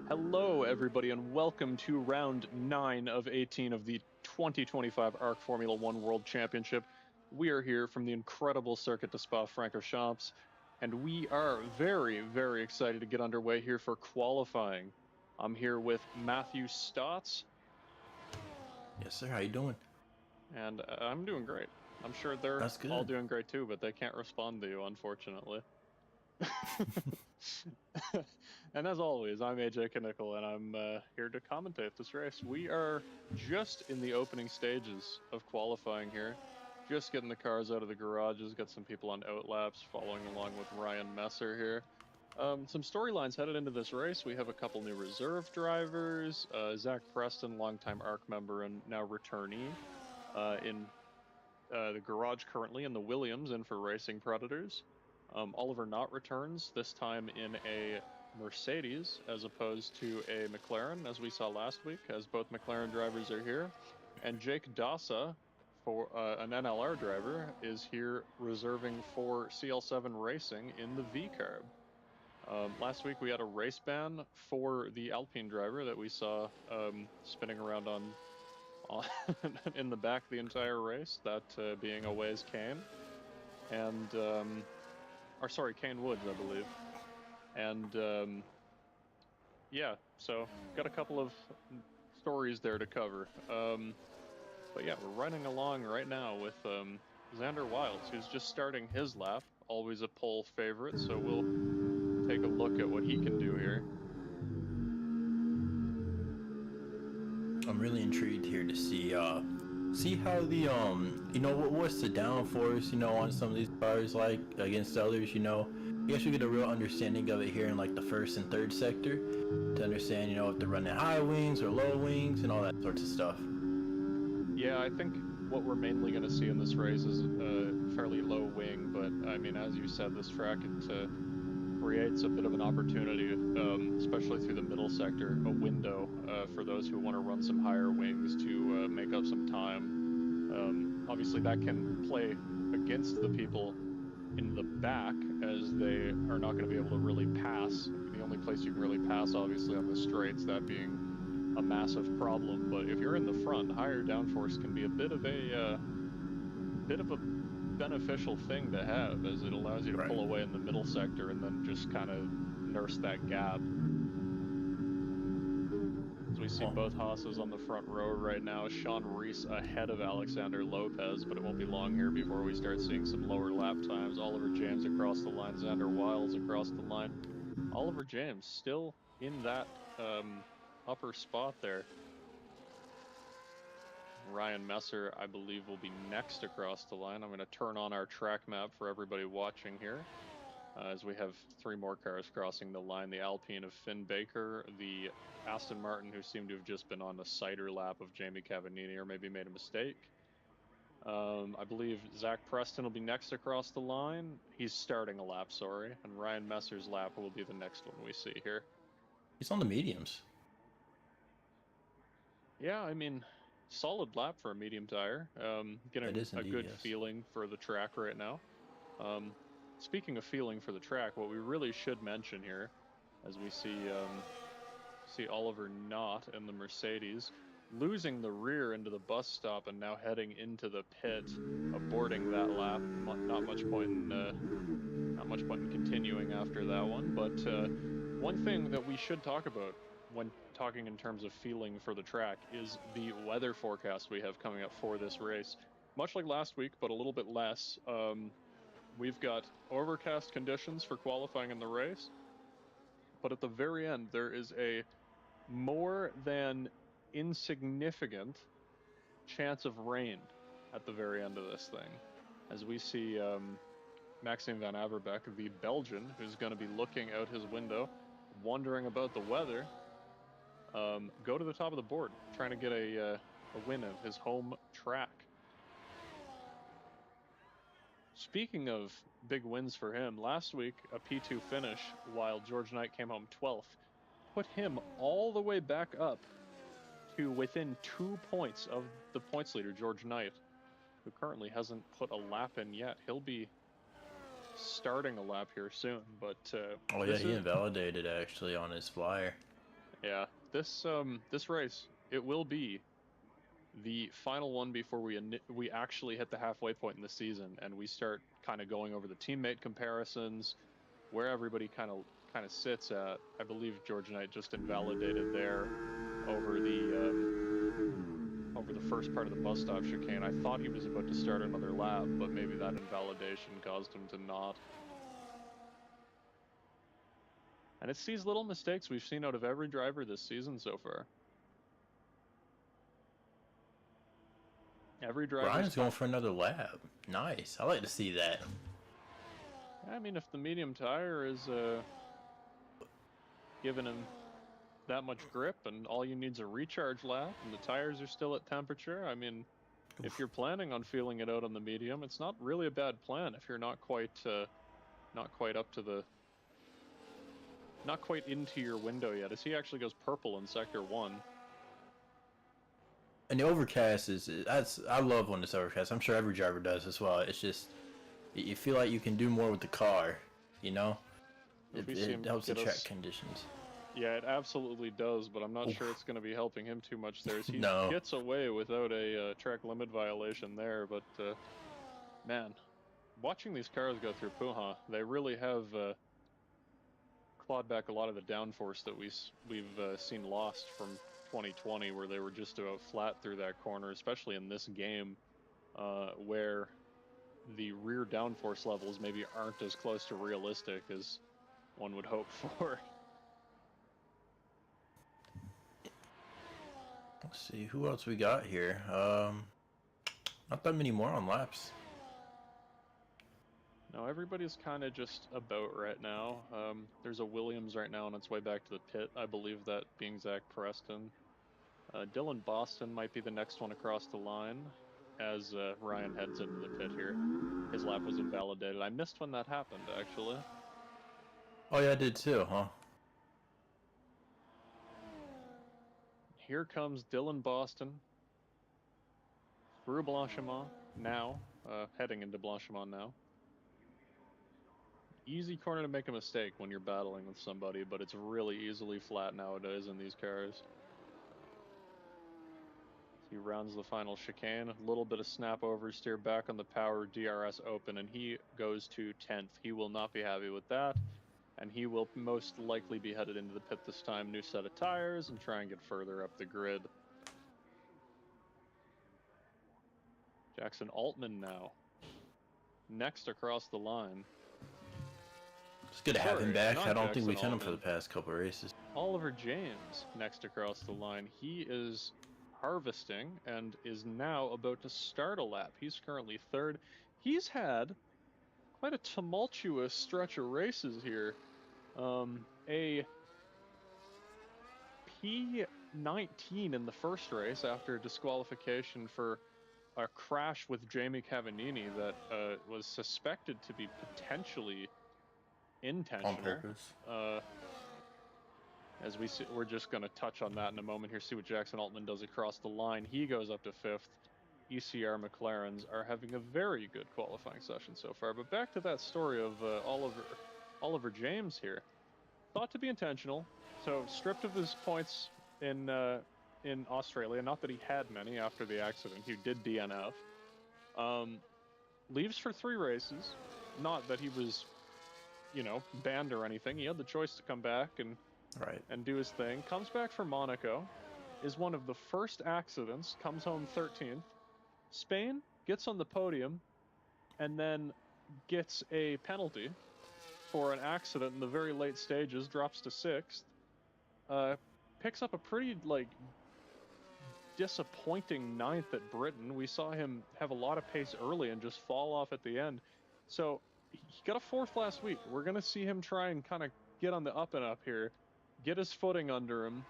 Hello, everybody, and welcome to round 9 of 18 of the 2025 ARC Formula One World Championship. We are here from the incredible circuit de Spa-Francorchamps, and we are very, very excited to get underway here for qualifying. I'm here with Matthew Stotts. Yes, sir. How you doing? And I'm doing great. I'm sure they're That's all good. doing great too, but they can't respond to you, unfortunately. And as always, I'm AJ Knickel, and I'm here to commentate this race. We are just in the opening stages of qualifying here, just getting the cars out of the garages, got some people on outlaps following along with Ryan Messer here. Some storylines headed into this race. We have a couple new reserve drivers, Zach Preston, longtime ARC member and now returnee, in the garage currently, and the Williams in for Racing Predators. Oliver Knott returns, this time in a Mercedes as opposed to a McLaren, as we saw last week, as both McLaren drivers are here. And Jake Dassa, for an NLR driver, is here reserving for CL7 Racing in the V-Carb. Last week we had a race ban for the Alpine driver that we saw spinning around on in the back the entire race, that being Away's Kane. And, or sorry, Kane Woods, I believe. And, yeah, so got a couple of stories there to cover. But yeah, we're running along right now with Xander Wilds, who's just starting his lap, always a pole favorite, so we'll take a look at what he can do here. I'm really intrigued here to see how the what's the downforce on some of these cars like against others. I guess we get a real understanding of it here in like the first and third sector to understand if they're running high wings or low wings and all that sorts of stuff. Yeah, I think what we're mainly going to see in this race is a fairly low wing, but I mean, as you said, this track creates a bit of an opportunity, especially through the middle sector, a window for those who want to run some higher wings to make up some time. Obviously, that can play against the people in the back, as they are not going to be able to really pass. The only place you can really pass, obviously, on the straights, that being a massive problem. But if you're in the front, higher downforce can be a bit of a beneficial thing to have, as it allows you to Right. pull away in the middle sector and then just kind of nurse that gap. As we see Well, both Haas's on the front row right now, Sean Reese ahead of Alexander Lopez, but it won't be long here before we start seeing some lower lap times. Oliver James across the line, Xander Wiles across the line. Oliver James still in that upper spot there. Ryan Messer, I believe, will be next across the line. I'm going to turn on our track map for everybody watching here, as we have 3 more cars crossing the line. The Alpine of Finn Baker, the Aston Martin, who seemed to have just been on a cider lap of Jamie Cavallini, or maybe made a mistake. I believe Zach Preston will be next across the line. He's starting a lap, sorry. And Ryan Messer's lap will be the next one we see here. he's on the mediums. Yeah, I mean, solid lap for a medium tire. It Getting is a indeed, good yes. feeling for the track right now. Speaking of feeling for the track, what we really should mention here, as we see Oliver Knott in the Mercedes losing the rear into the bus stop and now heading into the pit, aborting that lap. Not much point in continuing after that one. But one thing that we should talk about when talking in terms of feeling for the track is the weather forecast we have coming up for this race. Much like last week, but a little bit less. We've got overcast conditions for qualifying in the race, but at the very end, there is a more than insignificant chance of rain at the very end of this thing, as we see Maxime Van Averbeek, the Belgian, who's going to be looking out his window, wondering about the weather, go to the top of the board, trying to get a win of his home track. Speaking of big wins for him, last week a P2 finish while George Knight came home 12th put him all the way back up to within 2 points of the points leader, George Knight, who currently hasn't put a lap in yet. He'll be starting a lap here soon, but Oh yeah, this he is, invalidated actually on his flyer. Yeah, this race, it will be the final one before we actually hit the halfway point in the season and we start kind of going over the teammate comparisons, where everybody kind of sits at. I believe George Knight just invalidated there over the first part of the bus stop chicane. I thought he was about to start another lap, but maybe that invalidation caused him to not. And it's these little mistakes we've seen out of every driver this season so far. Every driver's Ryan's going for another lap. Nice. I like to see that. I mean, if the medium tire is giving him that much grip and all you need is a recharge lap and the tires are still at temperature, I mean, if you're planning on feeling it out on the medium, it's not really a bad plan if you're not quite up to the not quite into your window yet, as he actually goes purple in sector 1. And the overcast I love when it's overcast. I'm sure every driver does as well. It's just you feel like you can do more with the car, you know. It helps the track conditions. Yeah, it absolutely does, but I'm not sure it's going to be helping him too much there. As he No. gets away without a track limit violation there, but man, watching these cars go through Puha, they really have clawed back a lot of the downforce that we've seen lost from 2020, where they were just about flat through that corner, especially in this game, where the rear downforce levels maybe aren't as close to realistic as one would hope for. Let's see who else we got here. Not that many more on laps. No, everybody's kind of just about right now. There's a Williams right now on its way back to the pit. I believe that being Zach Preston. Dylan Boston might be the next one across the line as Ryan heads into the pit here. His lap was invalidated. I missed when that happened, actually. Oh yeah, I did too, huh? Here comes Dylan Boston through Blanchiment now, heading into Blanchiment now. Easy corner to make a mistake when you're battling with somebody, but it's really easily flat nowadays in these cars. He rounds the final chicane, a little bit of snap oversteer back on the power, DRS open, and he goes to 10th. He will not be happy with that, and he will most likely be headed into the pit this time, new set of tires, and try and get further up the grid. Jackson Altman now, next across the line. It's good to have him back. I don't think we've seen him for the past couple of races. Oliver James next across the line. He is harvesting and is now about to start a lap. He's currently third. He's had quite a tumultuous stretch of races here. A P19 in the first race after disqualification for a crash with Jamie Cavallini that was suspected to be potentially intentional. On purpose. As we're just going to touch on that in a moment here, see what Jackson Altman does across the line. He goes up to 5th. ECR McLarens are having a very good qualifying session so far. But back to that story of Oliver James here. Thought to be intentional. So stripped of his points in Australia. Not that he had many after the accident. He did DNF. Leaves for 3 races. Not that he was, banned or anything. He had the choice to come back and do his thing. Comes back for Monaco, is one of the first accidents, comes home 13th. Spain gets on the podium, and then gets a penalty for an accident in the very late stages, drops to 6th. Picks up a pretty, disappointing 9th at Britain. We saw him have a lot of pace early and just fall off at the end. So he got a 4th last week. We're going to see him try and kind of get on the up and up here. Get his footing under him.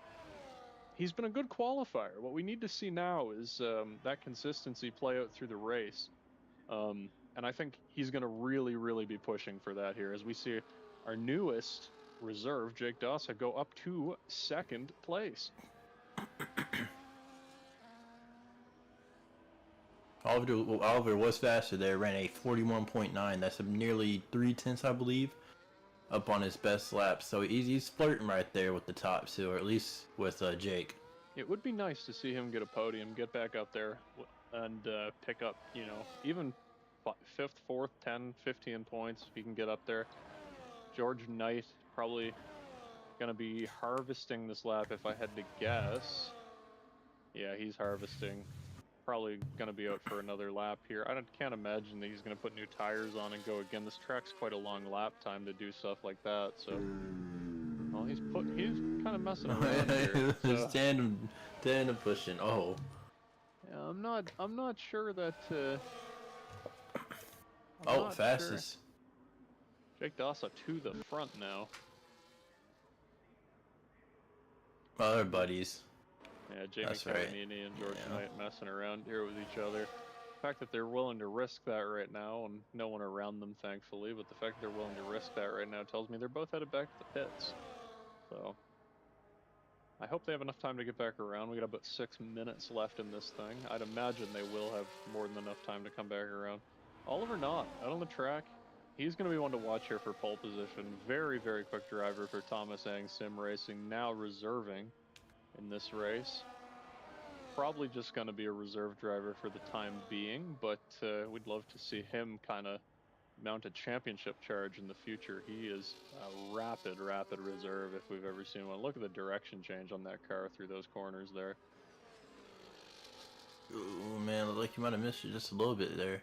He's been a good qualifier. What we need to see now is that consistency play out through the race. And I think he's going to really, really be pushing for that here as we see our newest reserve, Jake Dossa, go up to 2nd place. Oliver was faster there, ran a 41.9. That's nearly 3/10, I believe. up on his best lap. So he's flirting right there with the top two, or at least with Jake. It would be nice to see him get a podium, get back up there, and pick up, you know, even 5th, 4th, 10, 15 points if he can get up there. George Knight probably going to be harvesting this lap if I had to guess. Yeah, he's harvesting. Probably going to be out for another lap here. I can't imagine that he's going to put new tires on and go again. This track's quite a long lap time to do stuff like that, so... Well, he's kind of messing around here. So. tandem pushing. Oh. Yeah, I'm not sure that. Fastest. Sure. Jake Dassa to the front now. Other buddies. Yeah, Jamie Cavallini and George Knight messing around here with each other. The fact that they're willing to risk that right now, and no one around them, thankfully, but the fact that they're willing to risk that right now tells me they're both headed back to the pits. So, I hope they have enough time to get back around. We got about 6 minutes left in this thing. I'd imagine they will have more than enough time to come back around. Oliver Knott, out on the track. He's going to be one to watch here for pole position. Very, very quick driver for Thomas Ang Sim Racing, now reserving in this race. Probably just going to be a reserve driver for the time being, but we'd love to see him kind of mount a championship charge in the future. He is a rapid reserve if we've ever seen one. Look at the direction change on that car through those corners there. Oh man, looked like you might have missed it just a little bit there.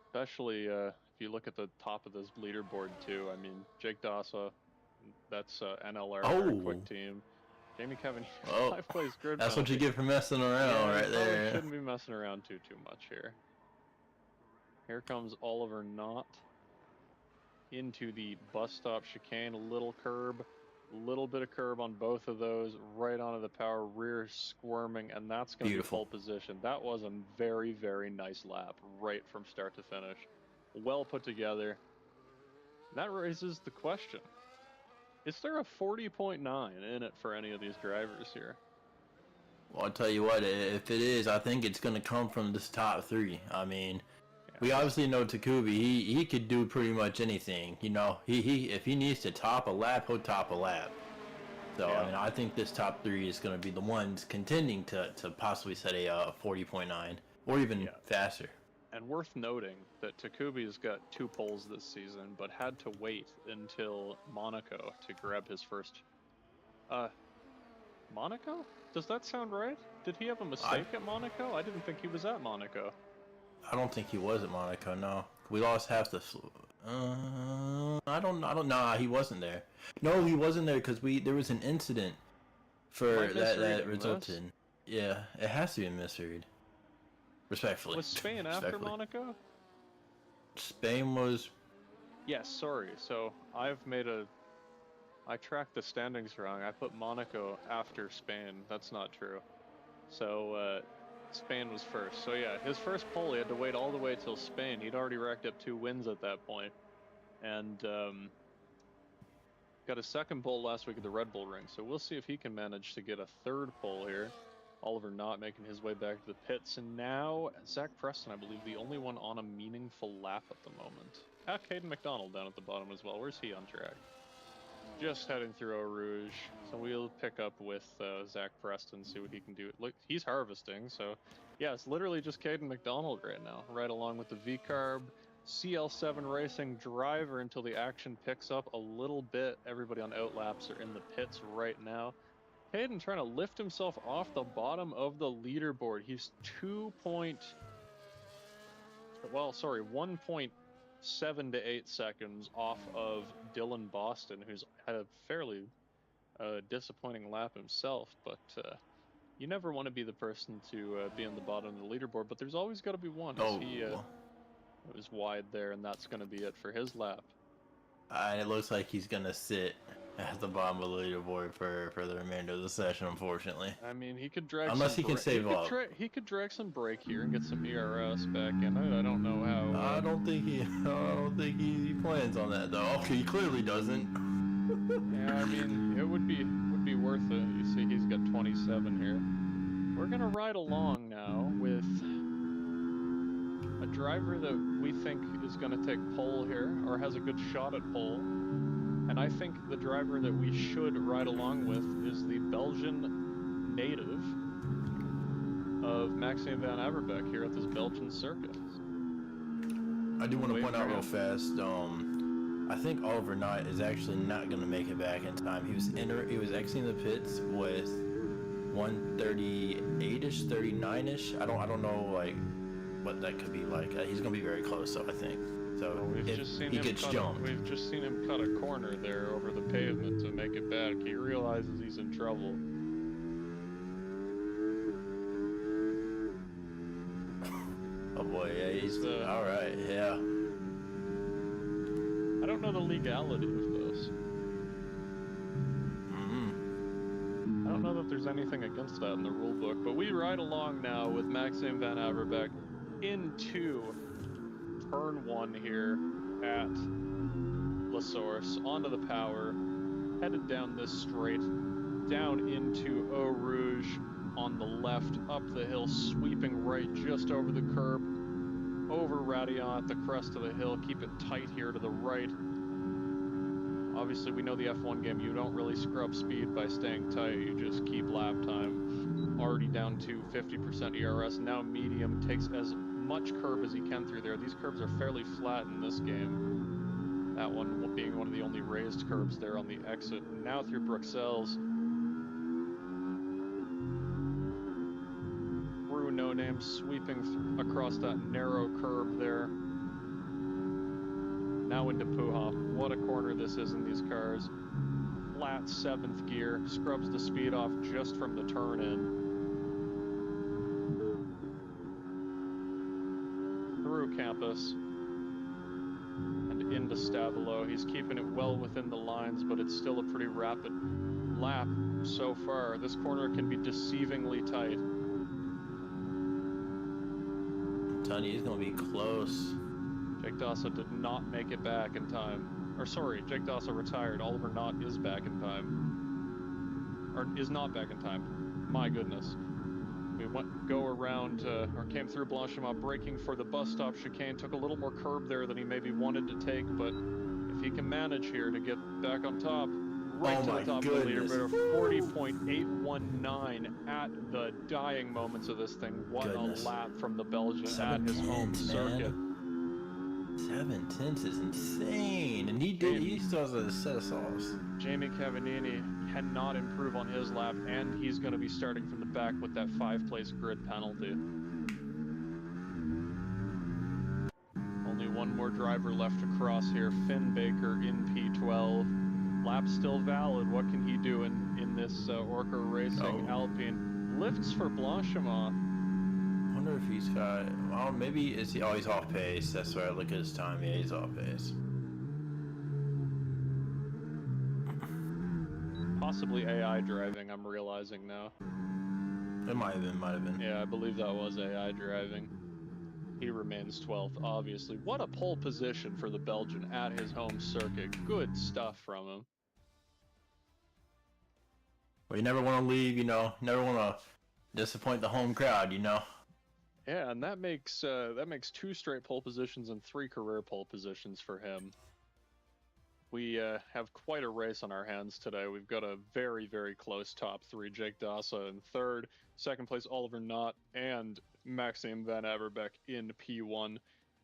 Especially if you look at the top of this leaderboard too. I mean, Jake Dassa, that's NLR, quick team. Jamie Kevin, 5 place grid. That's what you get for messing around right there. Shouldn't be messing around too much here. Here comes Oliver Knott into the bus stop chicane. A little curb, a little bit of curb on both of those, right onto the power, rear squirming, and that's going to be pole position. That was a very, very nice lap, right from start to finish. Well put together. That raises the question. Is there a 40.9 in it for any of these drivers here? Well, I'll tell you what, if it is, I think it's going to come from this top 3. I mean... We obviously know Takubi, he could do pretty much anything, you know. If he needs to top a lap, he'll top a lap. So, I mean, I think this top 3 is going to be the ones contending to possibly set a 40.9 or even faster. And worth noting that Takubi's got 2 poles this season, but had to wait until Monaco to grab his first... Monaco? Does that sound right? Did he have a mistake at Monaco? I didn't think he was at Monaco. I don't think he was at Monaco. No, we lost half the. I don't know. He wasn't there. No, he wasn't there because there was an incident for that resulted. Yeah, it has to be a misread. Respectfully. Was Spain after Monaco? Spain was. Yes, sorry. So I tracked the standings wrong. I put Monaco after Spain. That's not true. So. Spain was first. So yeah, his first pole, he had to wait all the way till Spain. He'd already racked up 2 wins at that point. And got a second pole last week at the Red Bull Ring. So we'll see if he can manage to get a 3rd pole here. Oliver Knott making his way back to the pits. And now Zach Preston, I believe, the only one on a meaningful lap at the moment. Caden McDonald down at the bottom as well. Where's he on track? Just heading through Eau Rouge, so we'll pick up with Zach Preston, see what he can do. Look, he's harvesting, so yeah, it's literally just Caden McDonald right now, right along with the V-Carb CL7 Racing driver until the action picks up a little bit. Everybody on outlaps are in the pits right now. Caden trying to lift himself off the bottom of the leaderboard. He's 1.7 to 8 seconds off of Dylan Boston, who's had a fairly disappointing lap himself, but you never want to be the person to be on the bottom of the leaderboard, but there's always got to be one. It was wide there, and that's going to be it for his lap. And it looks like he's going to sit at the bottom of the leaderboard for the remainder of the session, unfortunately. I mean, he could drag unless he can save up. He could drag some brake here and get some ERS back in it. I don't know how. I don't think he plans on that though. Okay, he clearly doesn't. Yeah, I mean, it would be worth it. You see, he's got 27 here. We're gonna ride along now with A driver that we think is going to take pole here, or has a good shot at pole, and I think the driver that we should ride along with is the Belgian native of Maxime Van Averbeek here at this Belgian circuit. I do want to Waiting point for out real him. fast. I think Oliver Knight is actually not going to make it back in time. He was exiting the pits with 138ish, 39ish. I don't know like what that could be like. He's going to be very close, though, I think. So Well, if he gets jumped, we've just seen him cut a corner there over the pavement to make it back. He realizes he's in trouble. oh boy, yeah, he's all right, yeah. I don't know the legality of this. I don't know that there's anything against that in the rule book, but we ride along now with Maxime Van Averbeek into turn 1 here at La Source, onto the power, headed down this straight, down into Eau Rouge on the left, up the hill, sweeping right just over the curb, over Radillon at the crest of the hill. Keep it tight here to the right. Obviously, we know the F1 game, you don't really scrub speed by staying tight, you just keep lap time. Already down to 50% ERS, now medium, takes as much curb as he can through there. These curbs are fairly flat in this game. That one being one of the only raised curbs there on the exit. Now through Bruxelles. Through No Name, sweeping across that narrow curb there. Now into Puha. What a corner this is in these cars. Flat 7th gear, scrubs the speed off just from the turn in. Through Campus and into Stavilo. He's keeping it well within the lines, but it's still a pretty rapid lap so far. This corner can be deceivingly tight. Tony is going to be close. Jake Dassa did not make it back in time. Or sorry, Jake Dassa retired. Oliver Knott is back in time. Or is not back in time. My goodness. We go around, or came through Blanchimont, braking for the bus stop chicane. Took a little more curb there than he maybe wanted to take, but if he can manage here to get back on top, right to the top of the leaderboard, 40.819 at the dying moments of this thing. What a lap from the Belgian at his home circuit. 7/10 is insane, and he still has a set of sauce. Jamie Cavallini cannot improve on his lap, and he's going to be starting from the back with that 5-place grid penalty. Only one more driver left to cross here. Finn Baker in P12. Lap still valid. What can he do in this Orca Racing Alpine? Lifts for Blanchimont. I wonder if he's got, well, maybe he's off pace. That's why I look at his time. Yeah, he's off pace. Possibly AI driving, I'm realizing now. It might have been. Yeah, I believe that was AI driving. He remains 12th, obviously. What a pole position for the Belgian at his home circuit. Good stuff from him. Well, you never want to leave, never want to disappoint the home crowd, Yeah, and that makes 2 straight pole positions and 3 career pole positions for him. We have quite a race on our hands today. We've got a very, very close top 3. Jake Dassa in 3rd, 2nd place Oliver Knott, and Maxime Van Averbeek in P1.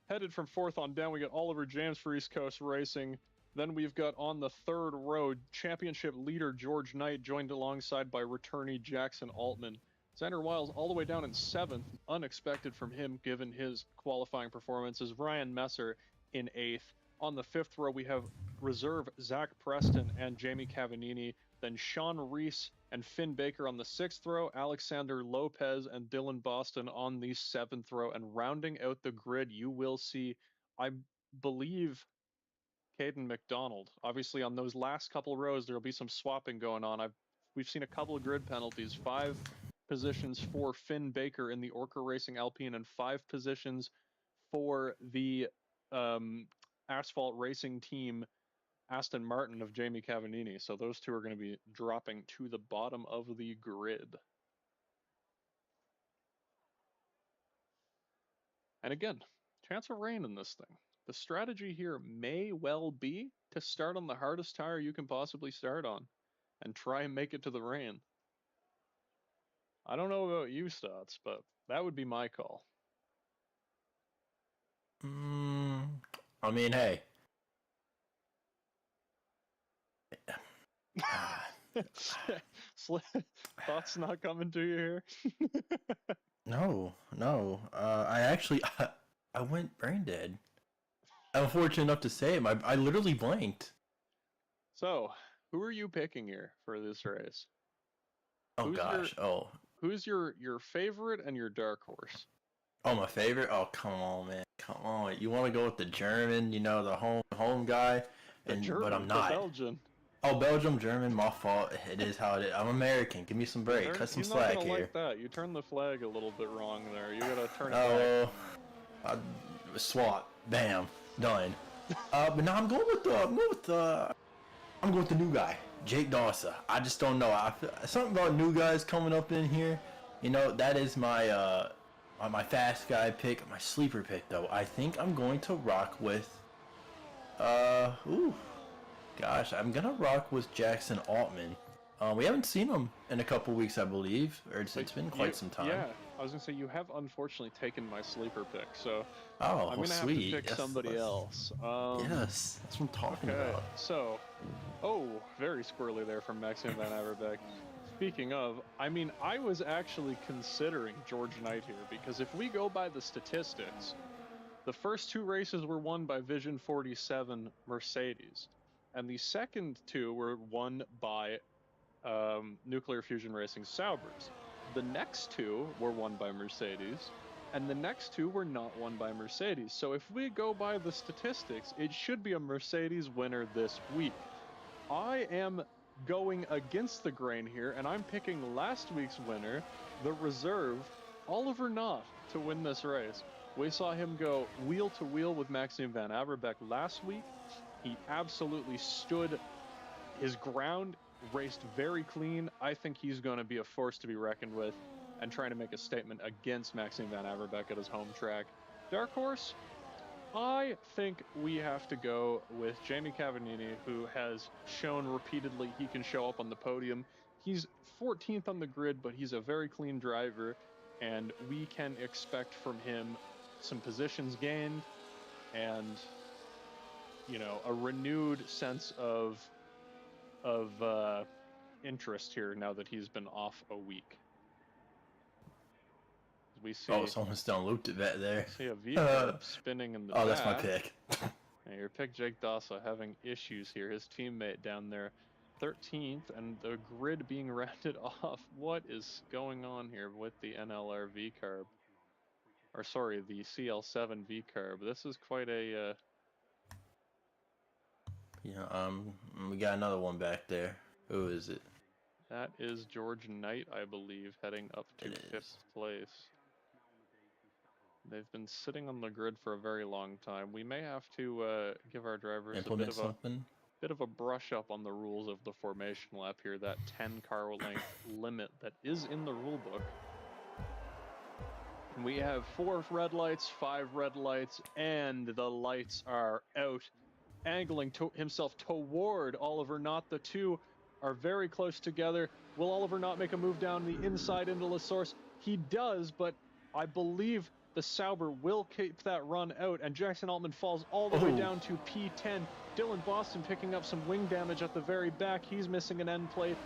Headed from 4th on down, we got Oliver James for East Coast Racing. Then we've got on the 3rd row, championship leader George Knight, joined alongside by returnee Jackson Altman. Xander Wiles all the way down in 7th, unexpected from him given his qualifying performances. Ryan Messer in 8th. On the 5th row, we have reserve Zach Preston and Jamie Cavallini. Then Sean Reese and Finn Baker on the 6th row. Alexander Lopez and Dylan Boston on the 7th row. And rounding out the grid, you will see, I believe, Caden McDonald. Obviously, on those last couple rows, there will be some swapping going on. We've seen a couple of grid penalties. 5 positions for Finn Baker in the Orca Racing Alpine and 5 positions for the Asphalt Racing Team Aston Martin of Jamie Cavallini. So those 2 are going to be dropping to the bottom of the grid. And again, Chance of rain in this thing. The strategy here may well be to start on the hardest tire you can possibly start on and try and make it to the rain. I don't know about you, Stotts, but that would be my call. I mean, hey. Thoughts not coming to you here? No, no. I actually, I went brain dead. I'm fortunate enough to say it. I literally blanked. So, who are you picking here for this race? Oh Who's your gosh. Oh. who's your favorite and your dark horse? Oh, my favorite. Oh, come on, man. Come on. You want to go with the German? You know, the home guy. The But I'm German, the not. Belgian. Oh, Belgium, German. My fault. It is how it is. I'm American. Give me some break. Cut some slack You're not gonna here. like that. You turned the flag a little bit wrong there. You gotta turn it back. Swat. Bam. Done. But now I'm going with the new guy, Jake Dawson. I just don't know. I feel, something about new guys coming up in here. You know, that is my my fast guy pick, my sleeper pick though. I think I'm going to rock with gosh, I'm gonna rock with Jackson Altman. We haven't seen him in a couple weeks, I believe, or it's been quite some time. Yeah, I was gonna say you have unfortunately taken my sleeper pick, so I'm gonna have to pick somebody else. Yes, that's what I'm talking about. So, very squirrely there from Maxime Van Averbeek. Speaking of, I mean, I was actually considering George Knight here because if we go by the statistics, the first two races were won by Vision 47 Mercedes, and the second two were won by Nuclear Fusion Racing Saubers. The next two were won by Mercedes, and the next two were not won by Mercedes. So if we go by the statistics, it should be a Mercedes winner this week. I am going against the grain here, and I'm picking last week's winner, the reserve, Oliver Knott, to win this race. We saw him go wheel to wheel with Maxime Van Averbeek last week. He absolutely stood his ground, raced very clean. I think he's going to be a force to be reckoned with and trying to make a statement against Maxime Van Averbeek at his home track. Dark horse, I think we have to go with Jamie Cavagini, who has shown repeatedly he can show up on the podium. He's 14th on the grid, but he's a very clean driver, and we can expect from him some positions gained and, you know, a renewed sense of interest here now that he's been off a week. We see. Oh, someone's downlooped it back there. See a V-curve spinning in the back. That's my pick. And your pick, Jake Dawson, having issues here. His teammate down there, 13th, and the grid being rounded off. What is going on here with the NLR V-carb? Or sorry, the CL7 V-carb. This is quite a... Yeah, we got another one back there. Who is it? That is George Knight, I believe, heading up to 5th place. They've been sitting on the grid for a very long time. We may have to give our drivers implement a bit of a brush up on the rules of the formation lap here, that 10 car length limit that is in the rule book. We have 4 red lights, 5 red lights, and the lights are out. Angling himself toward Oliver Knott. The two are very close together. Will Oliver Knott make a move down the inside into La Source? He does, but I believe the Sauber will keep that run out, and Jackson Altman falls all the way down to P10. Dylan Boston picking up some wing damage at the very back. He's missing an end plate,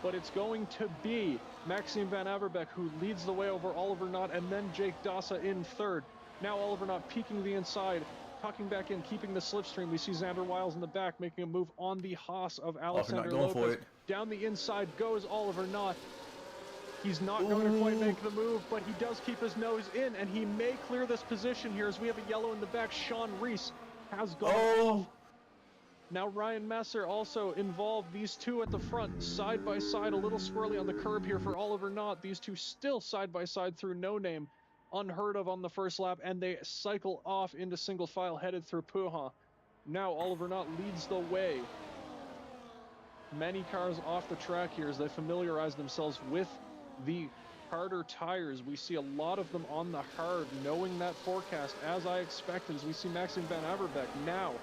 but it's going to be Maxime Van Averbeek who leads the way over Oliver Knott, and then Jake Dawson in third. Now Oliver Knott peeking the inside, tucking back in, keeping the slipstream. We see Xander Wiles in the back making a move on the Haas of Alexander Lopez. Down the inside goes Oliver Knott. He's not going to quite make the move, but he does keep his nose in, and he may clear this position here as we have a yellow in the back. Sean Reese has gone off. Now Ryan Messer also involved. These two at the front, side by side, a little swirly on the curb here for Oliver Knott. These two still side by side through No Name. Unheard of on the first lap, and they cycle off into single file headed through Puha. Now Oliver Knott leads the way. Many cars off the track here as they familiarize themselves with the harder tires. We see a lot of them on the hard, knowing that forecast, as I expected, as we see Maxime Van Averbeek now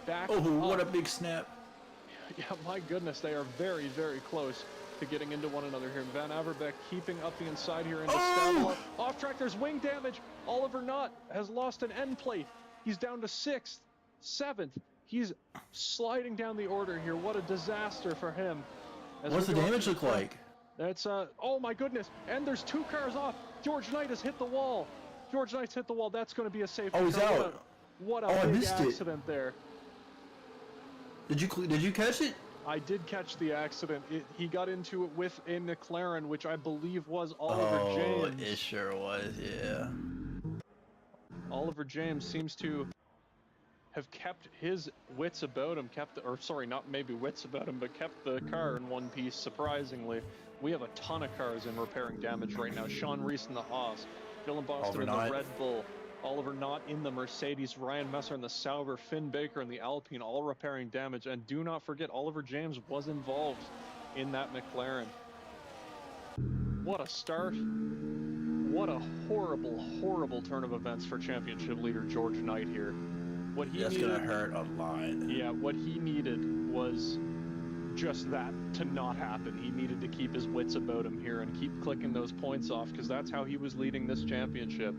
back Oh, what a up. big snap. Yeah, my goodness, they are very, very close to getting into one another here. Van Averbeek keeping up the inside here into Stavel. Off track, there's wing damage. Oliver Knott has lost an end plate. He's down to 6th, 7th. He's sliding down the order here. What a disaster for him. What's the damage look like? That's, oh my goodness. And there's 2 cars off. George Knight has hit the wall. George Knight's hit the wall. That's going to be a safety car. Oh, he's out. What a big accident there. Did you catch it? I did catch the accident. He got into it with a McLaren, which I believe was Oliver James. Oh, it sure was, yeah. Oliver James seems to have kept his wits about him, not maybe wits about him, but kept the car in one piece, surprisingly. We have a ton of cars in repairing damage right now. Sean Reese in the Haas, Dylan Boston in the Red Bull, Oliver Knott in the Mercedes, Ryan Messer in the Sauber, Finn Baker in the Alpine, all repairing damage. And do not forget, Oliver James was involved in that McLaren. What a start. What a horrible, horrible turn of events for championship leader George Knight here. That's gonna hurt a lot. Yeah, what he needed was just that to not happen. He needed to keep his wits about him here and keep clicking those points off, because that's how he was leading this championship.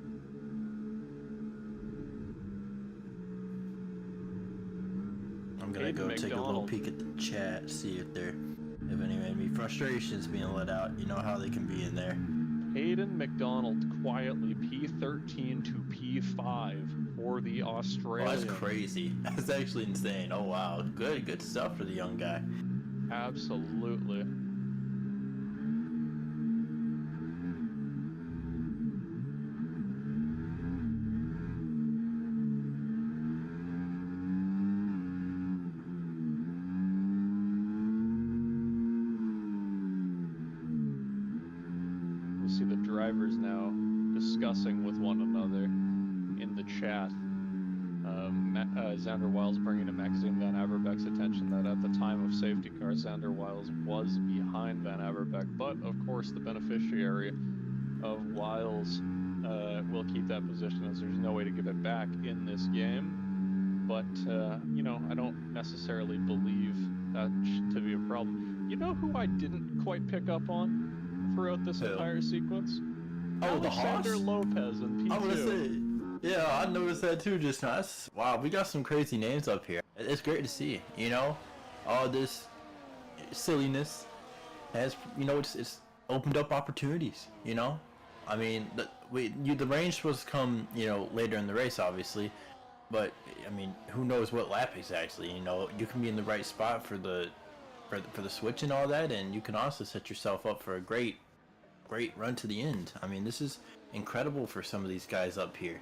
I'm gonna go take a little peek at the chat, see if any frustrations being let out. You know how they can be in there. Hayden McDonald quietly P13 to P5 for the Australian. Oh, that's crazy. That's actually insane. Oh wow, good stuff for the young guy. Absolutely. See the drivers now discussing with one another in the chat. Xander Wiles bringing to Maxime Van Averbeek's attention that at the time of safety car, Xander Wiles was behind Van Averbeek, but of course the beneficiary of Wiles will keep that position, as there's no way to give it back in this game. But, you know, I don't necessarily believe that to be a problem. You know who I didn't quite pick up on throughout this entire sequence? Oh, Alexander Lopez in P2. I was gonna say, yeah, I noticed that too just now. Wow, we got some crazy names up here. It's great to see, you know? All this silliness has, you know, it's opened up opportunities, you know? I mean, the range was to come, you know, later in the race, obviously. But, I mean, who knows what lap exactly, you know? You can be in the right spot for the switch and all that, and you can also set yourself up for a great run to the end. I mean, this is incredible for some of these guys up here.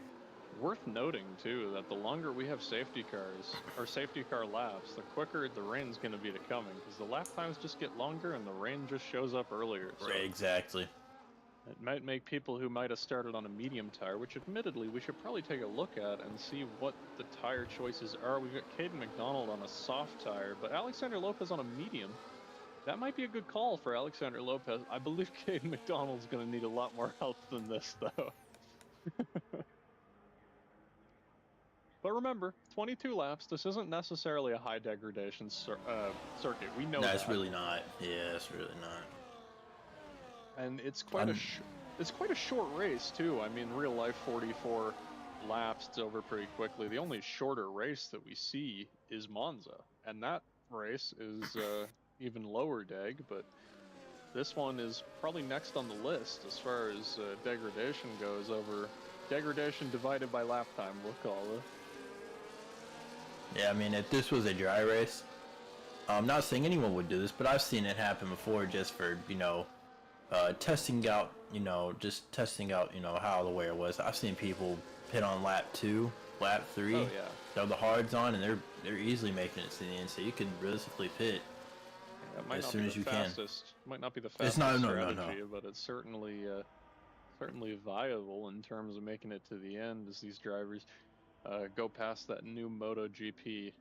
Worth noting, too, that the longer we have safety cars, or safety car laps, the quicker the rain's going to be to coming, because the lap times just get longer and the rain just shows up earlier. So exactly. It might make people who might have started on a medium tire, which admittedly we should probably take a look at and see what the tire choices are. We've got Caden McDonald on a soft tire, but Alexander Lopez on a medium. That might be a good call for Alexander Lopez. I believe Caden McDonald's going to need a lot more help than this, though. But remember, 22 laps, this isn't necessarily a high degradation circuit. We know that. No, it's really not. Yeah, it's really not. And it's quite a short race, too. I mean, real life 44 laps, it's over pretty quickly. The only shorter race that we see is Monza, and that race is even lower deg, but this one is probably next on the list as far as degradation goes, over degradation divided by lap time, we'll call it. Yeah, I mean, if this was a dry race, I'm not saying anyone would do this, but I've seen it happen before just for, you know, testing out, you know, how the wear was. I've seen people pit on lap 2, lap 3, oh, yeah. throw the hards on, and they're easily making it to the end, so you can realistically pit as soon as you can. Might not be the fastest strategy, but it's certainly viable in terms of making it to the end as these drivers go past that new MotoGP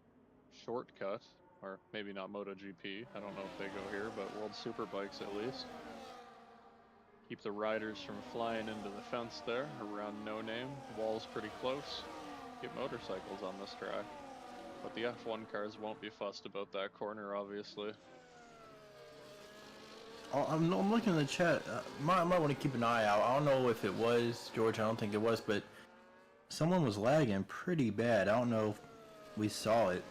shortcut, or maybe not MotoGP. I don't know if they go here, but World Superbikes at least. Keep the riders from flying into the fence there around No Name. Wall's pretty close. Get motorcycles on this track. But the F1 cars won't be fussed about that corner, obviously. I'm looking in the chat. I might want to keep an eye out. I don't know if it was George. I don't think it was, but someone was lagging pretty bad. I don't know if we saw it,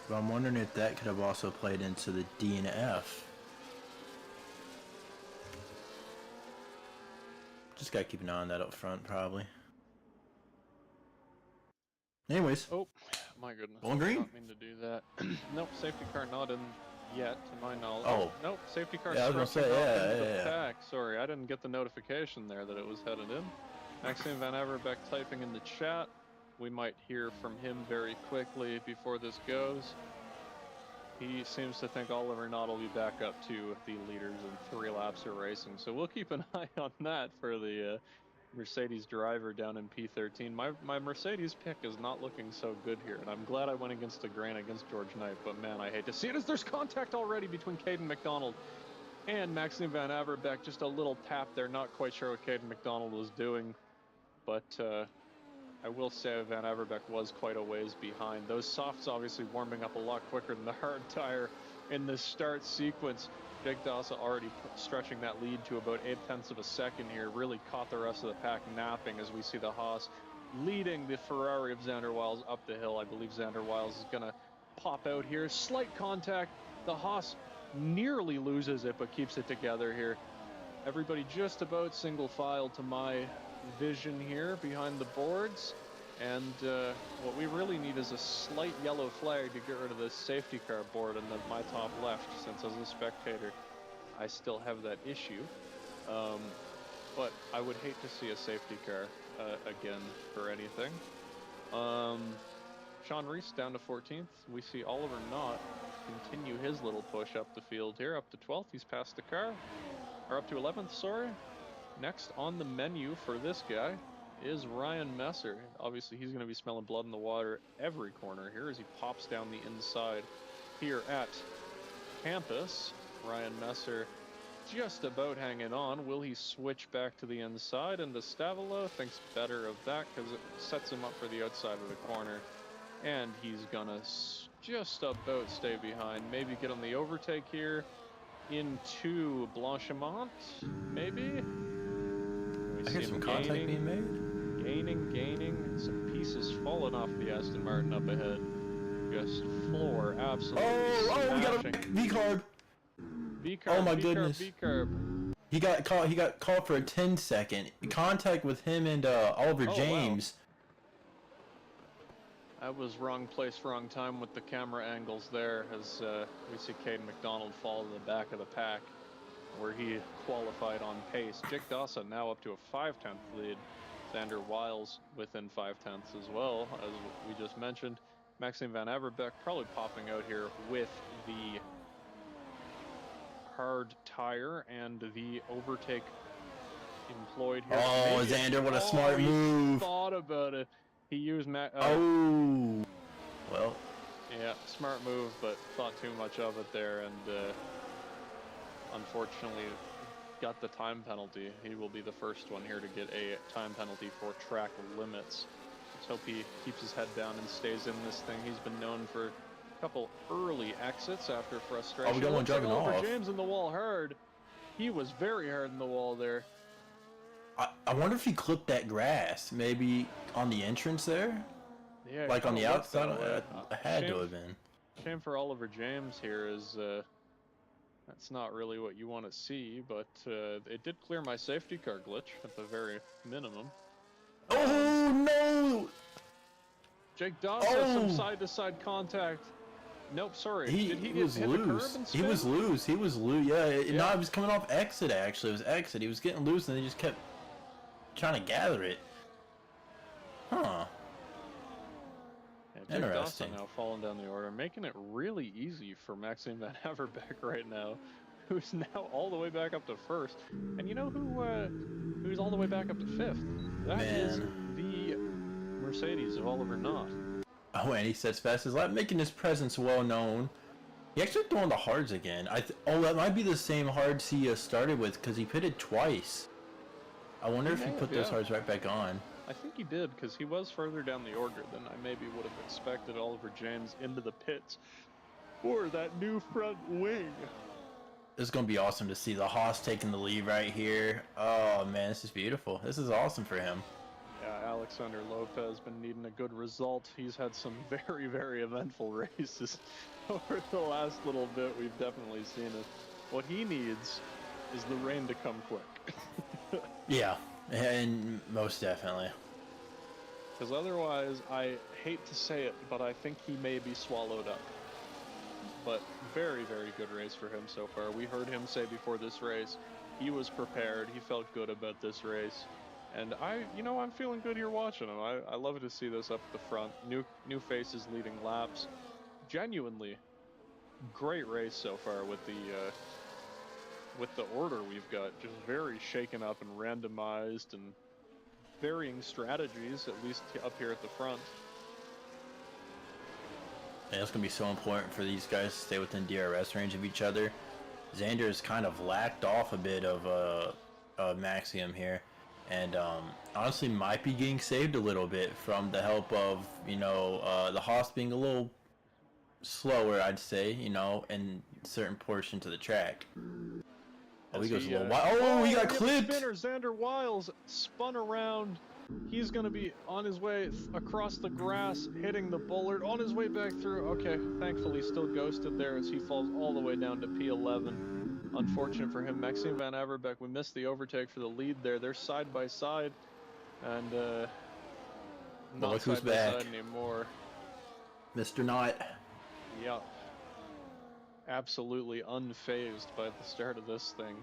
but I'm wondering if that could have also played into the D and F. Just gotta keep an eye on that up front, probably. Anyways. Oh, my goodness. Going green? I didn't mean to do that. Nope, safety car not in yet, to my knowledge. Oh. Nope, safety car Yeah, I was gonna stretching say, off into the yeah. pack. Sorry, I didn't get the notification there that it was headed in. Maxime Van Averbeck typing in the chat. We might hear from him very quickly before this goes. He seems to think Oliver Knott will be back up to the leaders in 3 laps of racing. So we'll keep an eye on that for the Mercedes driver down in P13. My Mercedes pick is not looking so good here, and I'm glad I went against the grain against George Knight, but man, I hate to see it as there's contact already between Caden McDonald and Maxime Van Averbeck. Just a little tap there, not quite sure what Caden McDonald was doing, but I will say Van Averbeck was quite a ways behind. Those softs obviously warming up a lot quicker than the hard tire in the start sequence. Jake Dawson already stretching that lead to about 0.8 of a second here. Really caught the rest of the pack napping as we see the Haas leading the Ferrari of Xander Wiles up the hill. I believe Xander Wiles is going to pop out here. Slight contact. The Haas nearly loses it, but keeps it together here. Everybody just about single file to my vision here behind the boards. And what we really need is a slight yellow flag to get rid of this safety car board in my top left, since as a spectator, I still have that issue. But I would hate to see a safety car again for anything. Sean Reese down to 14th. We see Oliver Knott continue his little push up the field here, up to 12th. He's passed the car, or up to 11th, sorry. Next on the menu for this guy is Ryan Messer. Obviously, he's going to be smelling blood in the water every corner here as he pops down the inside here at campus. Ryan Messer just about hanging on. Will he switch back to the inside into Stavolo? Thinks better of that because it sets him up for the outside of the corner. And he's going to just about stay behind. Maybe get on the overtake here into Blanchimont, maybe? I hear some contact being made. Gaining. Some pieces falling off the Aston Martin up ahead. Just floor, absolutely. Oh, we got a V-carb. V-carb. Oh my goodness. V-carb. He got caught for a 10-second contact with him and Oliver James. Wow. I was wrong place, wrong time with the camera angles there as we see Caden McDonald fall to the back of the pack where he qualified on pace. Jake Dawson now up to a 5/10 lead. Xander Wiles within 0.5 as well, as we just mentioned. Maxime Van Averbeck probably popping out here with the hard tire and the overtake employed here. Oh, maybe. Xander, what a smart move. He thought about it. He used well. Yeah, smart move, but thought too much of it there, and unfortunately got the time penalty. He will be the first one here to get a time penalty for track limits. Let's hope he keeps his head down and stays in this thing. He's been known for a couple early exits after frustration. Oh, we got one driving off. James in the wall hard. He was very hard in the wall there. I wonder if he clipped that grass, maybe on the entrance there? Yeah, like on the outside? It had to have been. Shame for Oliver James here is that's not really what you want to see, but it did clear my safety car glitch at the very minimum. Oh no! Jake Dawson, some side-to-side contact. Nope, sorry. Did he was hit loose. The curb and spin? He was loose. Yeah. No, he was coming off exit. Actually, it was exit. He was getting loose, and he just kept trying to gather it. Huh. Yeah, Jake Dawson now falling down the order, making it really easy for Maxime Van Averbeck right now, who's now all the way back up to first. And you know who's all the way back up to fifth? That is the Mercedes of Oliver Knott. Oh, and he sets fast his lap, making his presence well known. He actually throwing the hards again. Oh, that might be the same hards he started with because he pitted twice. I wonder if he put those hards right back on. I think he did, because he was further down the order than I maybe would have expected Oliver James into the pits for that new front wing. This is going to be awesome to see the Haas taking the lead right here. Oh, man, this is beautiful. This is awesome for him. Yeah, Alexander Lopez been needing a good result. He's had some very, very eventful races over the last little bit. We've definitely seen it. What he needs is the rain to come quick. Yeah, and most definitely. Because otherwise, I hate to say it, but I think he may be swallowed up. But very, very good race for him so far. We heard him say before this race, he was prepared. He felt good about this race. And I'm feeling good here watching him. I love to see this up at the front. New faces leading laps. Genuinely great race so far with the order we've got. Just very shaken up and randomized and varying strategies, at least up here at the front. And it's going to be so important for these guys to stay within DRS range of each other. Xander has kind of lacked off a bit of Maxium here. And honestly might be getting saved a little bit from the help of, the Haas being a little slower, I'd say, in certain portions of the track. Oh, he goes a little wide. Oh, he got clipped! Spinner, Xander Wiles spun around. He's going to be on his way across the grass, hitting the bollard, on his way back through. Okay, thankfully still ghosted there as he falls all the way down to P11. Unfortunate for him. Maxime Van Averbeek, we missed the overtake for the lead there. They're side by side, and not side by side anymore. Mr. Knott. Yep. Absolutely unfazed by the start of this thing.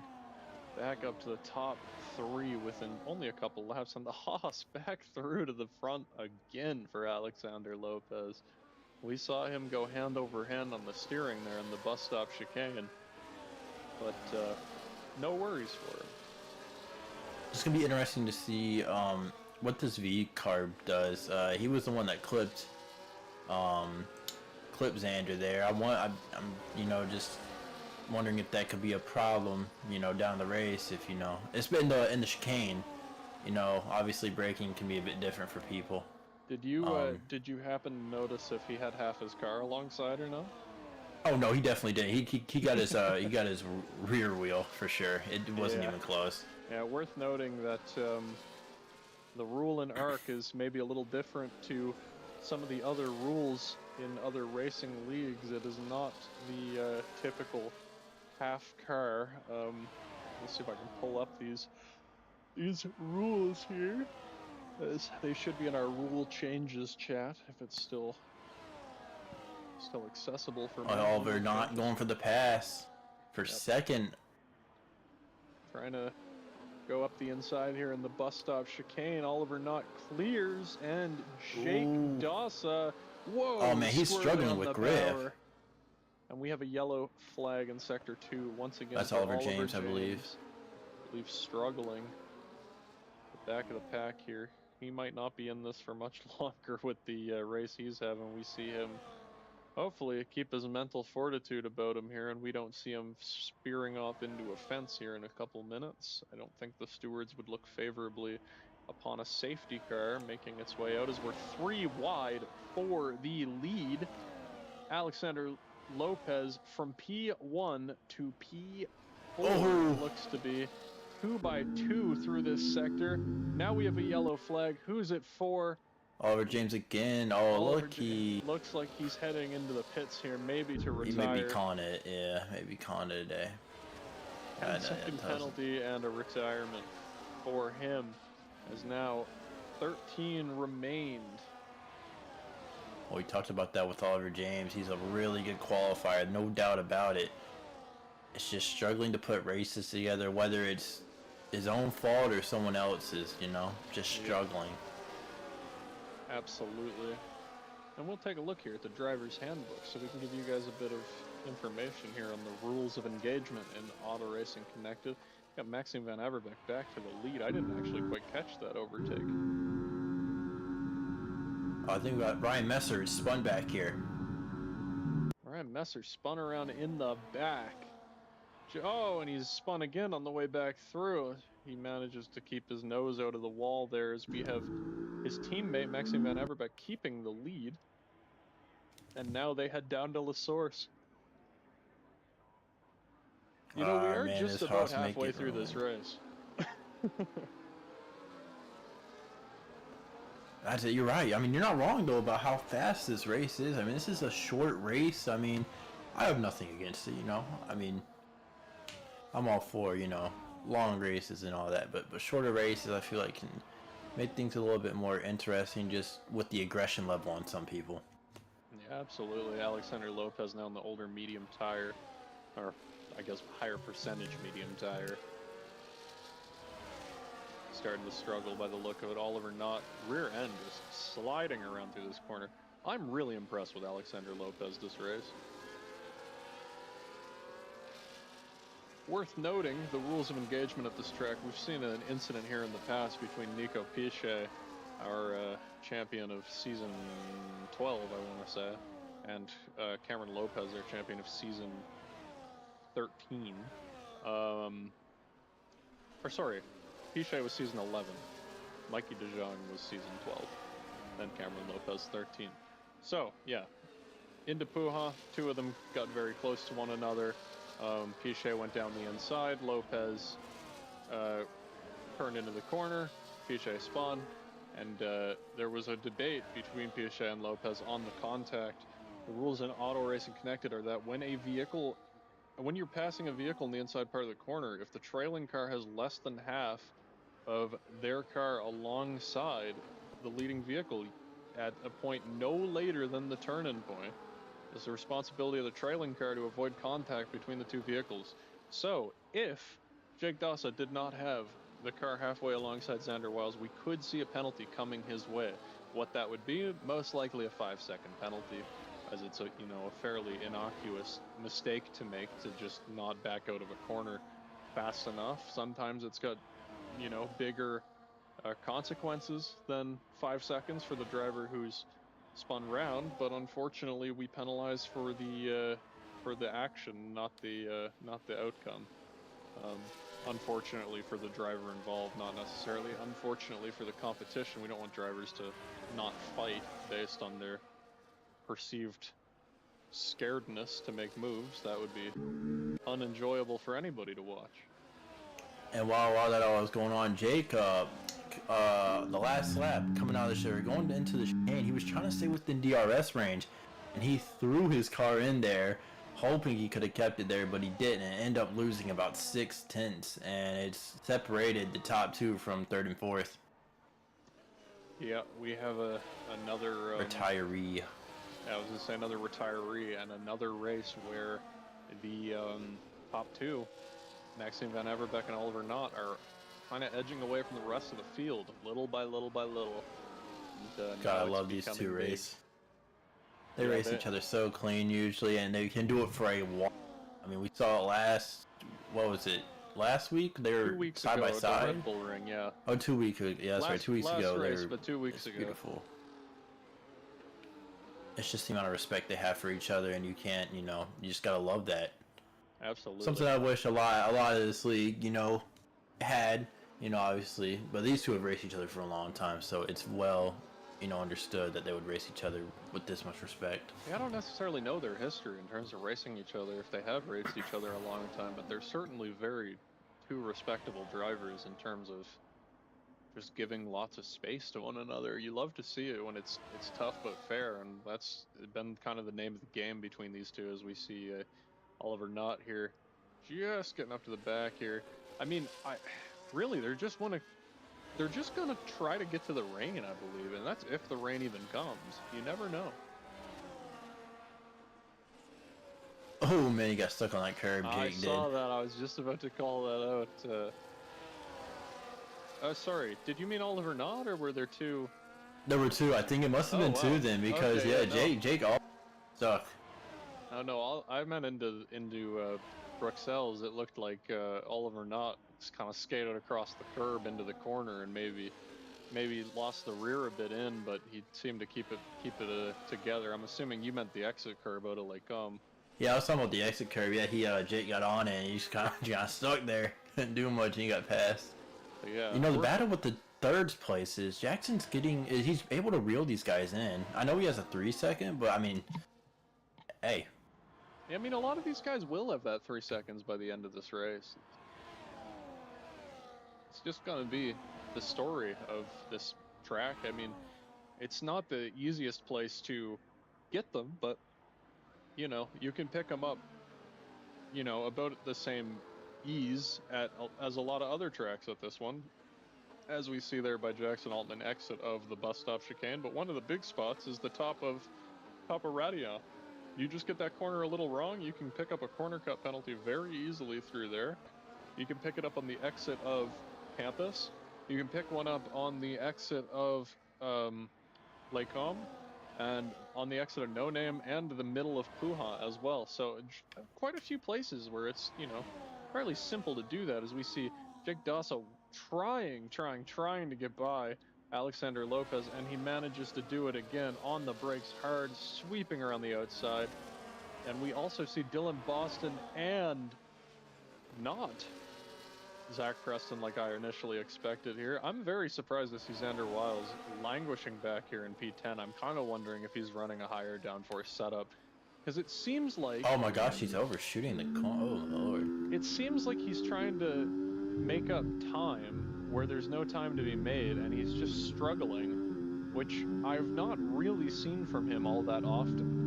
Back up to the top three within only a couple laps, and the Haas back through to the front again for Alexander Lopez. We saw him go hand over hand on the steering there in the bus stop chicane, but no worries for him. It's going to be interesting to see what this V-carb does. He was the one that clipped Xander there. I'm just wondering if that could be a problem, down the race. If it's been in the chicane, obviously braking can be a bit different for people. Did you happen to notice if he had half his car alongside or no? Oh no, he definitely did. He got his he got his rear wheel for sure. It wasn't even close. Yeah, worth noting that the rule in ARC is maybe a little different to some of the other rules in other racing leagues. It is not the typical half car. Let's see if I can pull up these rules here, as they should be in our rule changes chat if it's still accessible for me. Oliver not going for the pass for second. Trying to go up the inside here in the bus stop chicane. Oliver Knott clears, and Jake Dawsa. Whoa! Oh man, he's struggling with grip. Power. And we have a yellow flag in sector 2 once again. That's Oliver James, I believe. Struggling. The back of the pack here. He might not be in this for much longer with the race he's having. We see him hopefully keep his mental fortitude about him here, and we don't see him spearing off into a fence here in a couple minutes. I don't think the stewards would look favorably upon a safety car making its way out, as we're 3 wide for the lead. Alexander Lopez from P1 to P4 looks to be 2 by 2 through this sector. Now we have a yellow flag. Who's it for? Oliver James again. Looks like he's heading into the pits here, maybe to retire. He may be calling it, maybe calling it a day. And second penalty and a retirement for him, as now 13 remained. Well, we talked about that with Oliver James. He's a really good qualifier, no doubt about it. It's just struggling to put races together, whether it's his own fault or someone else's, just struggling. Absolutely. And we'll take a look here at the driver's handbook so we can give you guys a bit of information here on the rules of engagement in Auto Racing Connected. Got Maxime Van Averbeek back to the lead. I didn't actually quite catch that overtake. I think we got Ryan Messer spun back here. Ryan Messer spun around in the back. Oh, and he's spun again on the way back through. He manages to keep his nose out of the wall there as we have his teammate, Maxime Van Everbeck, keeping the lead. And now they head down to La Source. You know, we are Man, just this about house make halfway it through this ruined. race. That's it. You're right. I mean, you're not wrong though about how fast this race is. I mean, this is a short race. I mean, I have nothing against it. You know, I mean, I'm all for long races and all that, but shorter races I feel like can make things a little bit more interesting, just with the aggression level on some people. Yeah, absolutely. Alexander Lopez now in the older medium tire, or I guess higher percentage medium tire. Starting to struggle by the look of it. Oliver Knott, rear end, just sliding around through this corner. I'm really impressed with Alexander Lopez this race. Worth noting, the rules of engagement at this track. We've seen an incident here in the past between Nico Piche, our champion of season 12, I want to say, and Cameron Lopez, our champion of season 13. Or sorry, Piche was season 11. Mikey DeJong was season 12. Then Cameron Lopez 13. So, yeah. Into Puja, two of them got very close to one another. Piche went down the inside. Lopez turned into the corner. Piche spun. And there was a debate between Piche and Lopez on the contact. The rules in auto racing connected are that when you're passing a vehicle in the inside part of the corner, if the trailing car has less than half of their car alongside the leading vehicle at a point no later than the turn-in point, it's the responsibility of the trailing car to avoid contact between the two vehicles. So, if Jake Dassa did not have the car halfway alongside Xander Wiles, we could see a penalty coming his way. What that would be? Most likely a 5-second penalty, as it's a fairly innocuous mistake to make, to just not back out of a corner fast enough. Sometimes it's got bigger consequences than 5 seconds for the driver who's spun round, but unfortunately we penalize for the action, not the outcome. Unfortunately for the driver involved, not necessarily. Unfortunately for the competition, we don't want drivers to not fight based on their perceived scaredness to make moves. That would be unenjoyable for anybody to watch. And while that all was going on, Jake, the last lap coming out of the show, going into the chicane, he was trying to stay within DRS range, and he threw his car in there, hoping he could have kept it there, but he didn't, and ended up losing about 6/10, and it's separated the top two from third and fourth. Yeah, we have another retiree. I was gonna say another retiree, and another race where the top two, Maxime Van Everbeck and Oliver Knott, are kind of edging away from the rest of the field, little by little by little. And, God, I love these two races. They race each other so clean usually, and they can do it for a while. I mean, we saw it last week? They were 2 weeks side ago by side. At the Red Bull Ring, yeah. Oh, 2 weeks ago. Yeah, that's right. 2 weeks ago. Race, but 2 weeks ago. Beautiful. It's just the amount of respect they have for each other, and you can't, you just gotta love that. Absolutely. Something I wish a lot of this league, had, obviously. But these two have raced each other for a long time, so it's well, understood that they would race each other with this much respect. Yeah, I don't necessarily know their history in terms of racing each other, if they have raced each other a long time, but they're certainly two respectable drivers in terms of just giving lots of space to one another. You love to see it when it's tough but fair, and that's been kind of the name of the game between these two, as we see Oliver Knott here just getting up to the back here. I mean, really, they're just gonna try to get to the rain, I believe, and that's if the rain even comes. You never know. Oh man, he got stuck on that curb. Jake I saw that. I was just about to call that out. Sorry, did you mean Oliver Knott, or were there two? There were two. I think it must have been two then, because okay, Jake all stuck. Oh no, I meant into Bruxelles. It looked like Oliver Knott just kind of skated across the curb into the corner and maybe lost the rear a bit in, but he seemed to keep it together. I'm assuming you meant the exit curb out of Lake Yeah, I was talking about the exit curve. Yeah, Jake got on it and he just kind of got stuck there. Couldn't do much and he got past. But yeah, You know, the battle with the third place is he's able to reel these guys in. I know he has a 3-second, but I mean, hey. I mean, a lot of these guys will have that 3 seconds by the end of this race. It's just going to be the story of this track. I mean, it's not the easiest place to get them, but, you know, you can pick them up, you know, about the same ease as a lot of other tracks at this one, as we see there by Jackson Altman exit of the bus stop chicane. But one of the big spots is the top of Radia. You just get that corner a little wrong, you can pick up a corner cut penalty very easily through there. You can pick it up on the exit of Campus. You can pick one up on the exit of Lacombe, and on the exit of No Name, and the middle of Puja as well. So quite a few places where it's, you know, fairly simple to do that, as we see Jake Dassa trying to get by Alexander Lopez, and he manages to do it again on the brakes hard, sweeping around the outside. And we also see Dylan Boston and not Zach Preston like I initially expected here. I'm very surprised to see Xander Wiles languishing back here in P10. I'm kind of wondering if he's running a higher downforce setup, because it seems like... Oh my gosh, he's overshooting the corner. Oh lord. It seems like he's trying to make up time where there's no time to be made, and he's just struggling, which I've not really seen from him all that often.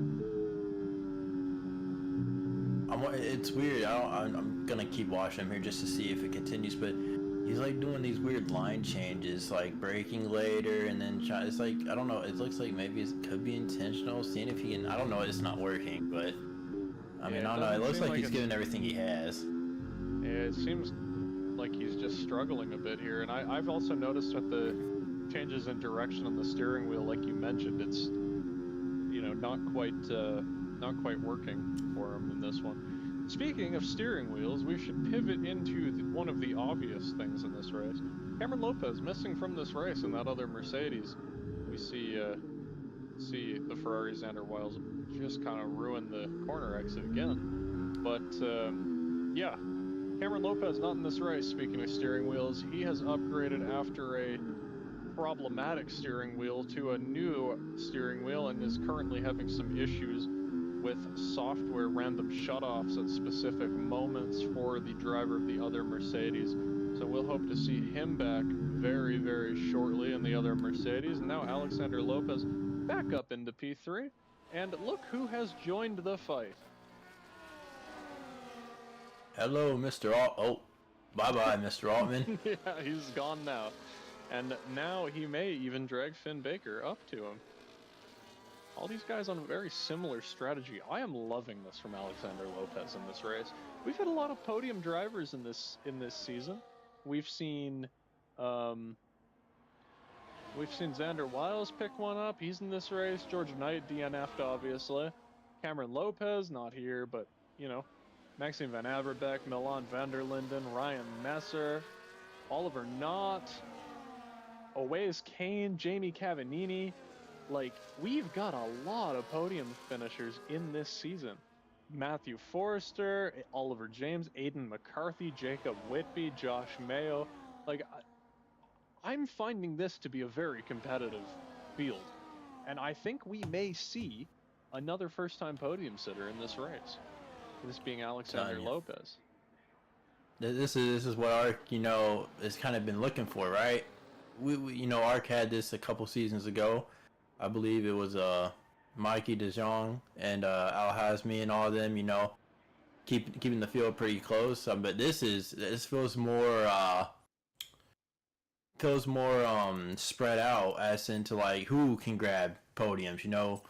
It's weird. I'm gonna keep watching him here just to see if it continues, but he's like doing these weird line changes, like braking later and then it's like, I don't know, it looks like maybe it could be intentional, seeing if he can, I don't know, it's not working, but I mean, I don't know, it looks like he's giving everything he has. Yeah, it seems like he's just struggling a bit here, and I've also noticed with the changes in direction on the steering wheel, like you mentioned, it's, you know, not quite working for him in this one. Speaking of steering wheels, we should pivot into one of the obvious things in this race. Cameron Lopez missing from this race in that other Mercedes. We see the Ferrari Xander Wiles just kind of ruin the corner exit again. But yeah, Cameron Lopez not in this race. Speaking of steering wheels, he has upgraded after a problematic steering wheel to a new steering wheel and is currently having some issues with software random shutoffs at specific moments for the driver of the other Mercedes. So we'll hope to see him back very, very shortly in the other Mercedes. And now Alexander Lopez back up into P3. And look who has joined the fight. Hello, Mr. Oh, bye-bye, Mr. Altman. Yeah, he's gone now. And now he may even drag Finn Baker up to him. All these guys on a very similar strategy. I am loving this from Alexander Lopez in this race. We've had a lot of podium drivers in this season. We've seen Xander Wiles pick one up. He's in this race. George Knight DNF'd, obviously. Cameron Lopez not here, but you know, Maxime Van Averbeek, Milan van der Linden, Ryan Messer, Oliver Knott, Owais Kane, Jamie Cavanini. Like, we've got a lot of podium finishers in this season. Matthew Forrester, Oliver James, Aidan McCarthy, Jacob Whitby, Josh Mayo. Like, I'm finding this to be a very competitive field. And I think we may see another first-time podium sitter in this race. This being Alexander Lopez. This is what ARC, you know, has kind of been looking for, right? We you know, ARC had this a couple seasons ago. I believe it was Mikey DeJong and Al Hazmi and all of them, you know, keeping the field pretty close. But this feels more spread out, as into like who can grab podiums. You know,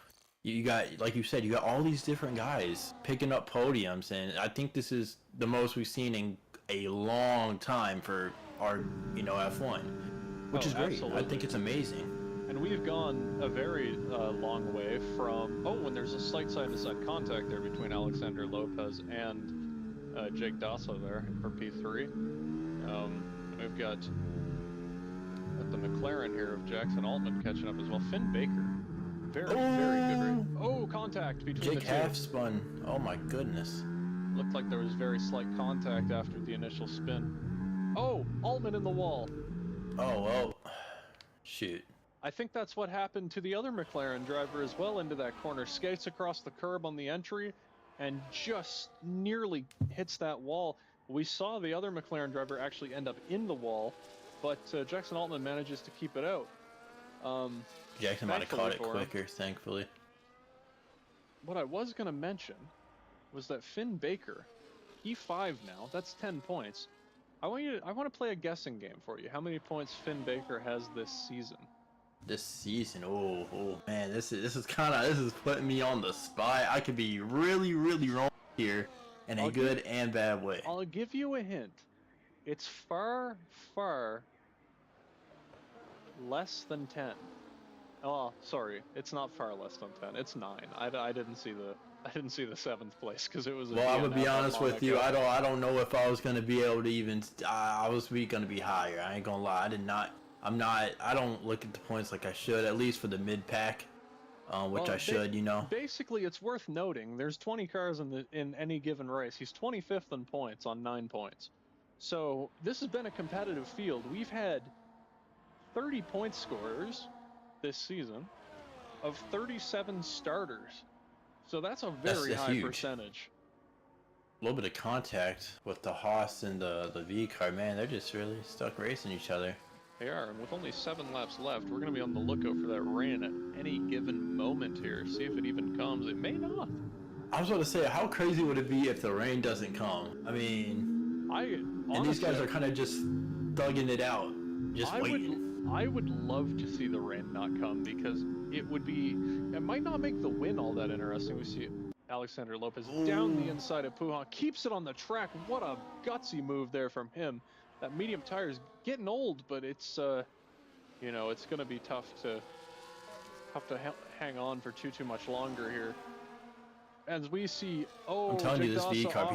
you got, like you said, you got all these different guys picking up podiums, and I think this is the most we've seen in a long time for our, you know, F1, which is great. Absolutely. I think it's amazing. And we've gone a very long way from, when there's a slight side-to-side contact there between Alexander Lopez and Jake Dassa there for P3. We've got the McLaren here of Jackson Altman catching up as well. Finn Baker Very, very good race. Oh, Oh, contact between the Jake two. half spun. Oh my goodness. Looked like there was very slight contact after the initial spin. Oh, Altman in the wall. Oh well, shoot. I think that's what happened to the other McLaren driver as well into that corner. Skates across the curb on the entry and just nearly hits that wall. We saw the other McLaren driver actually end up in the wall, but Jackson Altman manages to keep it out. Jackson might have caught it for him. quicker, thankfully. What I was going to mention was that Finn Baker, P5 now, that's 10 points. I want to play a guessing game for you. How many points Finn Baker has this season? This season, oh man, this is putting me on the spot. I could be really wrong here in a good and bad way. I'll give you a hint. It's far less than 10. Oh, sorry, it's not far less than 10. It's 9. I didn't see the 7th place because it was. Well, I'm gonna be honest with you. I don't know if I was gonna be able to even. I was gonna be higher. I ain't gonna lie. I don't look at the points like I should. At least for the mid pack, which I should. You know. Basically, it's worth noting. There's 20 cars in any given race. He's 25th in points on 9 points. So this has been a competitive field. We've had 30 point scorers this season of 37 starters. So that's a very high huge percentage. A little bit of contact with the Haas and the V car. Man, they're just really stuck racing each other. They are, and with only 7 laps left, we're going to be on the lookout for that rain at any given moment here. See if it even comes. It may not. I was about to say, how crazy would it be if the rain doesn't come? I mean, and these guys are kind of just thugging it out, just waiting. I would love to see the rain not come because it might not make the win all that interesting. We see Alexander Lopez down the inside of Puhan, keeps it on the track. What a gutsy move there from him. That medium tire is getting old, but it's it's going to be tough to hang on for too much longer here. As we see, I'm telling you, this V car,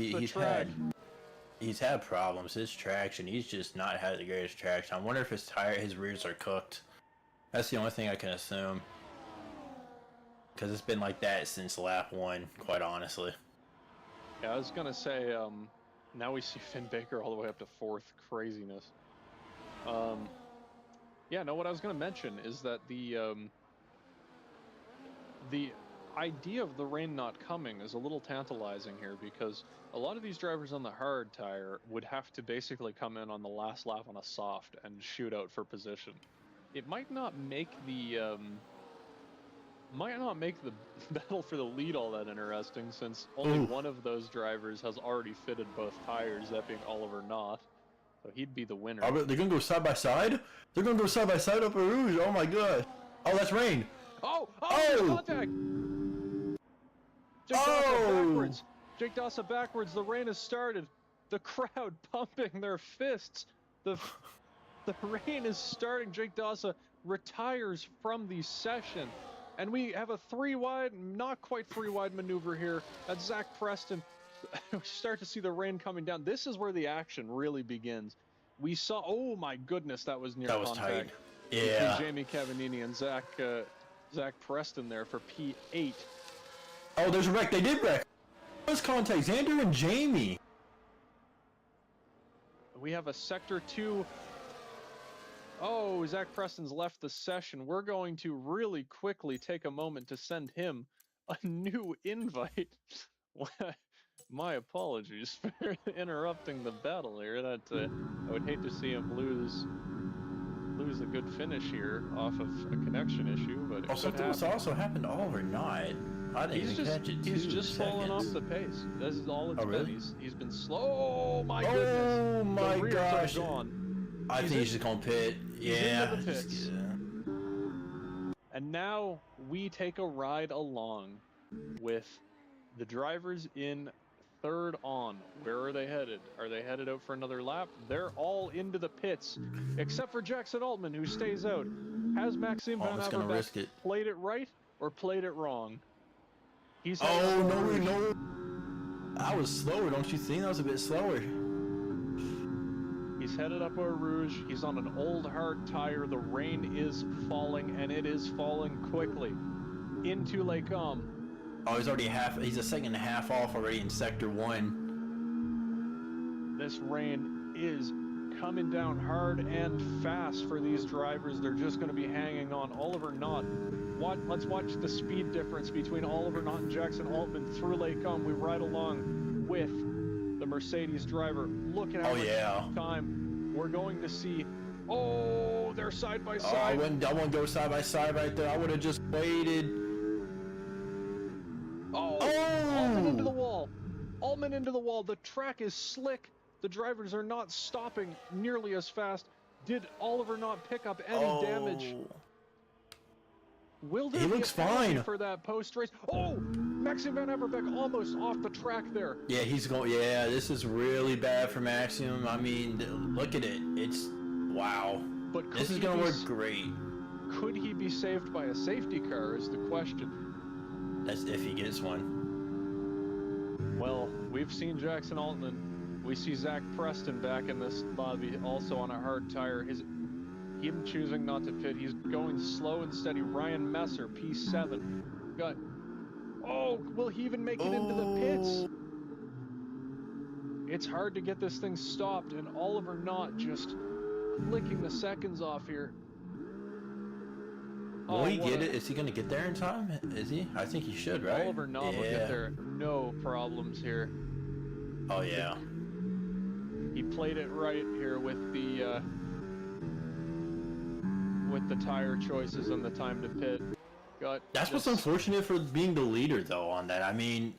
he's had problems. His traction, he's just not had the greatest traction. I wonder if his rears are cooked. That's the only thing I can assume. Because it's been like that since lap 1, quite honestly. Yeah, I was gonna say, now we see Finn Baker all the way up to 4th. Craziness. Yeah, no, what I was gonna mention is that the idea of the rain not coming is a little tantalizing here because a lot of these drivers on the hard tire would have to basically come in on the last lap on a soft and shoot out for position. It might not make the battle for the lead all that interesting since only one of those drivers has already fitted both tires, that being Oliver Knott. So he'd be the winner. They're gonna go side by side? They're gonna go side by side up a Rouge. Oh my god. Oh, that's rain. Oh! Contact! Jake Dawson backwards. Jake Dawson backwards. The rain has started. The crowd pumping their fists. The rain is starting. Jake Dawson retires from the session. And we have a 3-wide, not quite 3-wide maneuver here at Zach Preston. We start to see the rain coming down. This is where the action really begins. We saw, oh my goodness, that was near contact. That was tight. Yeah. Between Jamie Cavanini and Zach Preston there for P8. Oh, there's a wreck. They did wreck. Let's contact Xander and Jamie. We have a Sector 2. Oh, Zach Preston's left the session. We're going to really quickly take a moment to send him a new invite. My apologies for interrupting the battle here. That I would hate to see him lose a good finish here off of a connection issue, but it something was also happened to Oliver Knott. I didn't even catch it. He's just fallen off the pace. This is all it's been. Really? He's been slow. Oh my goodness! Oh my gosh! Gone. I think he's just gonna pit. Yeah. Into the pits. And now we take a ride along with the drivers in 3rd on. Where are they headed? Are they headed out for another lap? They're all into the pits, except for Jackson Altman, who stays out. Has Maxime Van Avermaet played it right or played it wrong? He's no. That was slower, don't you think? That was a bit slower. He's headed up Eau Rouge. He's on an old hard tire. The rain is falling, and it is falling quickly. into Lake Oh, he's already he's a second and a half off already in Sector 1. This rain is coming down hard and fast for these drivers. They're just going to be hanging on. Oliver Knott. Let's watch the speed difference between Oliver Knott and Jackson Altman through Lake Elm. We ride along with the Mercedes driver. Look at how much time we're going to see. Oh, they're side by side. I wouldn't go side by side right there. I would have just waited. Altman into the wall. Altman into the wall. The track is slick. The drivers are not stopping nearly as fast. Did Oliver not pick up any damage? Will there he be looks a penalty fine for that post race? Oh, Maxime Van Everbeck almost off the track there. Yeah, he's going. Yeah, this is really bad for Maxime. I mean, look at it. It's wow. But this is gonna work great. Could he be saved by a safety car? Is the question. That's if he gets one. Well, we've seen Jackson Altman. We see Zach Preston back in this lobby, also on a hard tire. Him choosing not to pit. He's going slow and steady. Ryan Messer, P7. Will he even make it into the pits? It's hard to get this thing stopped, and Oliver Knott just flicking the seconds off here. Will he get it? Is he going to get there in time? Is he? I think he should, right? Oliver Knott will get there. No problems here. Oh, yeah. He played it right here with the tire choices and the time to pit. That's what's unfortunate for being the leader, though, on that. I mean,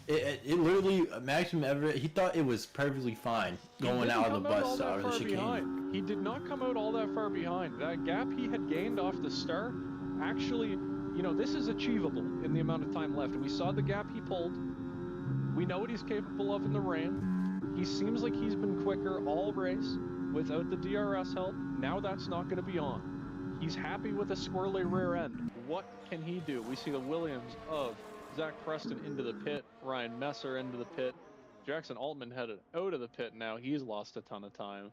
it literally, Maxime Everett, he thought it was perfectly fine going out of the bus out of the chicane. He did not come out all that far behind. That gap he had gained off the start, actually, this is achievable in the amount of time left. And we saw the gap he pulled. We know what he's capable of in the rain. He seems like he's been quicker all race without the DRS help. Now that's not going to be on. He's happy with a squirrely rear end. What can he do? We see the Williams of Zach Preston into the pit, Ryan Messer into the pit, Jackson Altman headed out of the pit now. He's lost a ton of time.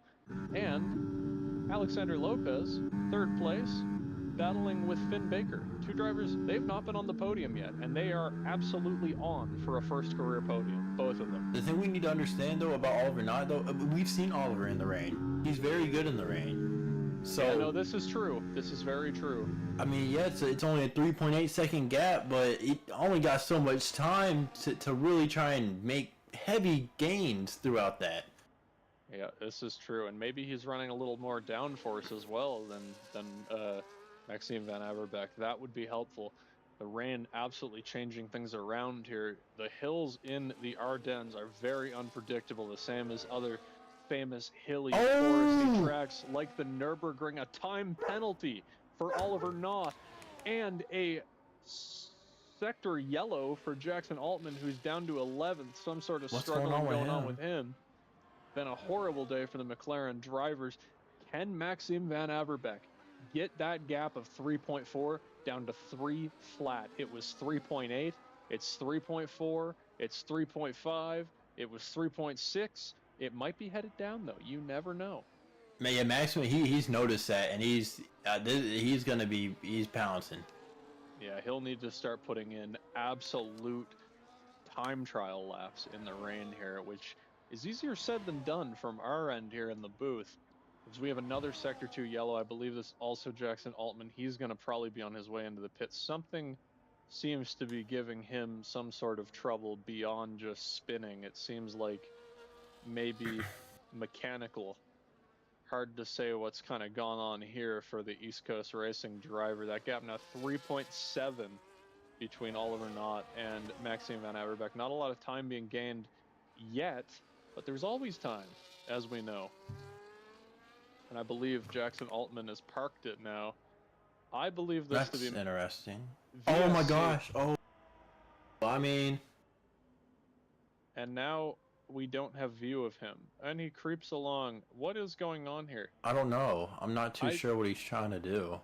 And Alexander Lopez, third place, battling with Finn Baker. Two drivers, they've not been on the podium yet, and they are absolutely on for a first career podium, both of them. The thing we need to understand, though, about Oliver Knott, though, we've seen Oliver in the rain. He's very good in the rain. So, yeah, no, this is true. This is very true. I mean, yeah, it's only a 3.8 second gap, but he only got so much time to really try and make heavy gains throughout that. Yeah, this is true, and maybe he's running a little more downforce as well than Maxime Van Everbeck. That would be helpful. The rain absolutely changing things around here. The hills in the Ardennes are very unpredictable, the same as other famous hilly foresty tracks like the Nürburgring. A time penalty for Oliver Knott and a sector yellow for Jackson Altman, who's down to 11th. Some sort of struggle going on with him. Been a horrible day for the McLaren drivers. Can Maxime Van Everbeck get that gap of 3.4 down to 3 flat? It was 3.8, it's 3.4, it's 3.5, it was 3.6. It might be headed down, though. You never know. Yeah, Maxime, he's noticed that, and he's pouncing. Yeah, he'll need to start putting in absolute time trial laps in the rain here, which is easier said than done from our end here in the booth. Because we have another Sector 2 yellow. I believe this also Jackson Altman. He's going to probably be on his way into the pit. Something seems to be giving him some sort of trouble beyond just spinning. It seems like maybe mechanical. Hard to say what's kind of gone on here for the East Coast Racing driver. That gap now 3.7 between Oliver Knott and Maxime Van Everbeck. Not a lot of time being gained yet, but there's always time, as we know. And I believe Jackson Altman has parked it now. I believe this to be interesting. VSC. Oh my gosh. Oh, I mean. And now we don't have view of him. And he creeps along. What is going on here? I don't know. I'm not too sure what he's trying to do.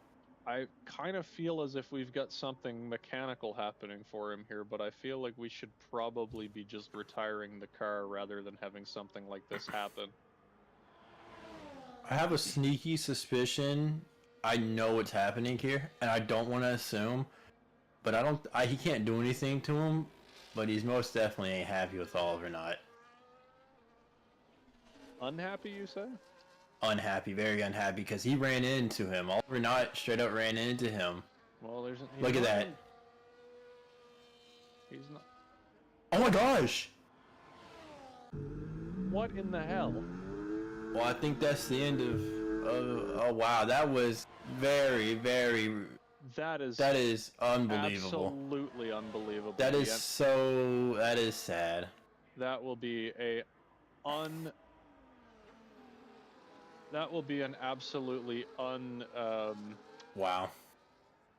I kind of feel as if we've got something mechanical happening for him here, but I feel like we should probably be just retiring the car rather than having something like this happen. I have a sneaky suspicion I know what's happening here, and I don't want to assume, but he can't do anything to him. But he's most definitely ain't happy with Oliver Knott. Unhappy, you say? Unhappy, very unhappy, because he ran into him. Oliver Knott straight up ran into him. Well, look at that. He's not. Oh my gosh! What in the hell? Well, I think that's the end of. Oh wow, that was very, very. That is unbelievable. Absolutely unbelievable. That is so. That is sad. That will be That will be an absolutely wow.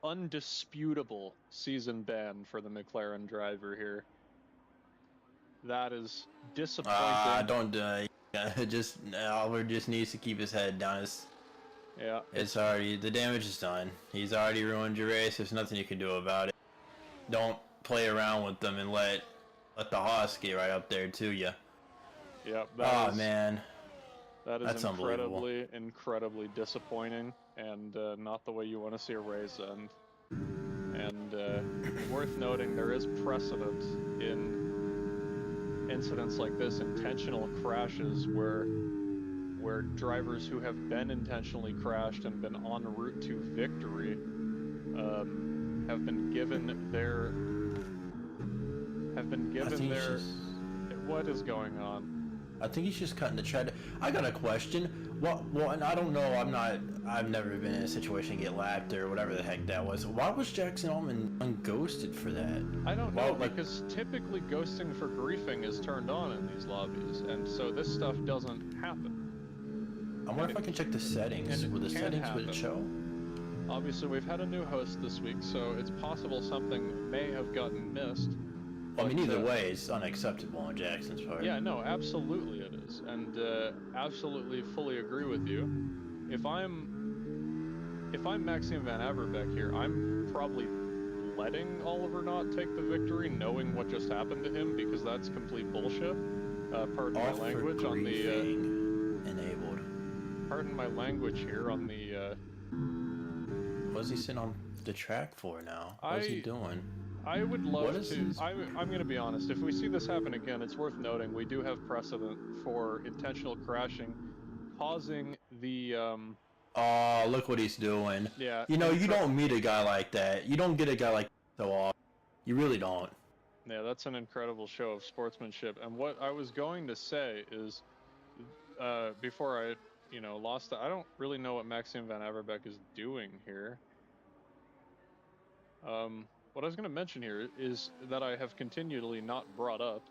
Undisputable season ban for the McLaren driver here. That is disappointing. Don't Oliver just needs to keep his head down. It's already, the damage is done. He's already ruined your race. There's nothing you can do about it. Don't play around with them and let the Haas get right up there to you. Yep. Man. That's incredibly disappointing, and not the way you want to see a race end. And worth noting, there is precedent in incidents like this, intentional crashes where drivers who have been intentionally crashed and been en route to victory have been given their what is going on? I think he's just cutting the tread. I got a question. Well, and I don't know. I've never been in a situation to get lapped or whatever the heck that was. Why was Jackson Allman unghosted for that? I don't know, because typically ghosting for griefing is turned on in these lobbies, and so this stuff doesn't happen. I wonder if I can check the settings. Would the settings would it show? Obviously, we've had a new host this week, so it's possible something may have gotten missed. I mean, either way, it's unacceptable on Jackson's part. Yeah, no, absolutely it is, and absolutely fully agree with you. If I'm Maxime Van Averbeek here, I'm probably letting Oliver Knott take the victory, knowing what just happened to him, because that's complete bullshit. Pardon my language on the enabled. Pardon my language here on the. What's he sitting on the track for now? What's he doing? I would love to. I'm going to be honest. If we see this happen again, it's worth noting we do have precedent for intentional crashing, causing the. Oh, look what he's doing. Yeah. You know, you don't meet a guy like that. You don't get a guy like that so often. You really don't. Yeah, that's an incredible show of sportsmanship. And what I was going to say is, before I, lost it, I don't really know what Maxime Van Averbeek is doing here. What I was going to mention here is that I have continually not brought up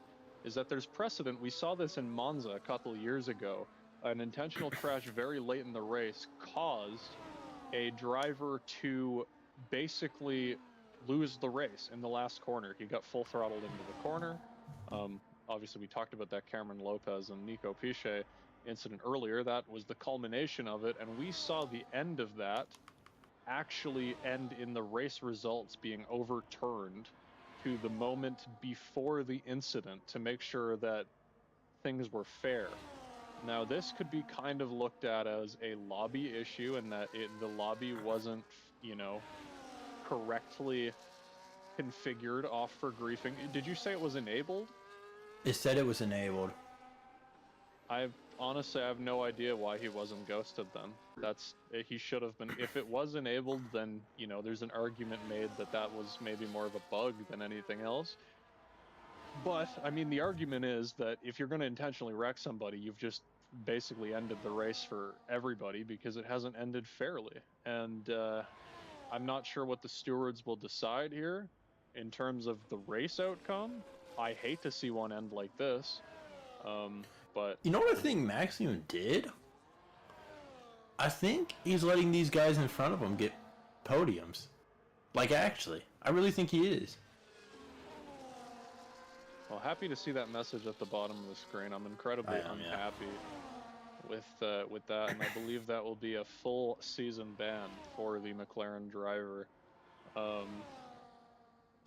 is that there's precedent. We saw this in Monza a couple of years ago. An intentional crash very late in the race caused a driver to basically lose the race in the last corner. He got full throttled into the corner. Obviously, we talked about that Cameron Lopez and Nico Piche incident earlier. That was the culmination of it, and we saw the end of that actually end in the race results being overturned to the moment before the incident to make sure that things were fair. Now, this could be kind of looked at as a lobby issue, and that the lobby wasn't, correctly configured off for griefing. Did you say it was enabled? It said it was enabled. Honestly, I have no idea why he wasn't ghosted then. He should have been. If it was enabled, then, there's an argument made that was maybe more of a bug than anything else. But, I mean, the argument is that if you're going to intentionally wreck somebody, you've just basically ended the race for everybody because it hasn't ended fairly. And I'm not sure what the stewards will decide here in terms of the race outcome. I hate to see one end like this. But you know what I think Maxime did? I think he's letting these guys in front of him get podiums. Like, actually. I really think he is. Well, happy to see that message at the bottom of the screen. I'm incredibly unhappy with that, and I believe that will be a full season ban for the McLaren driver.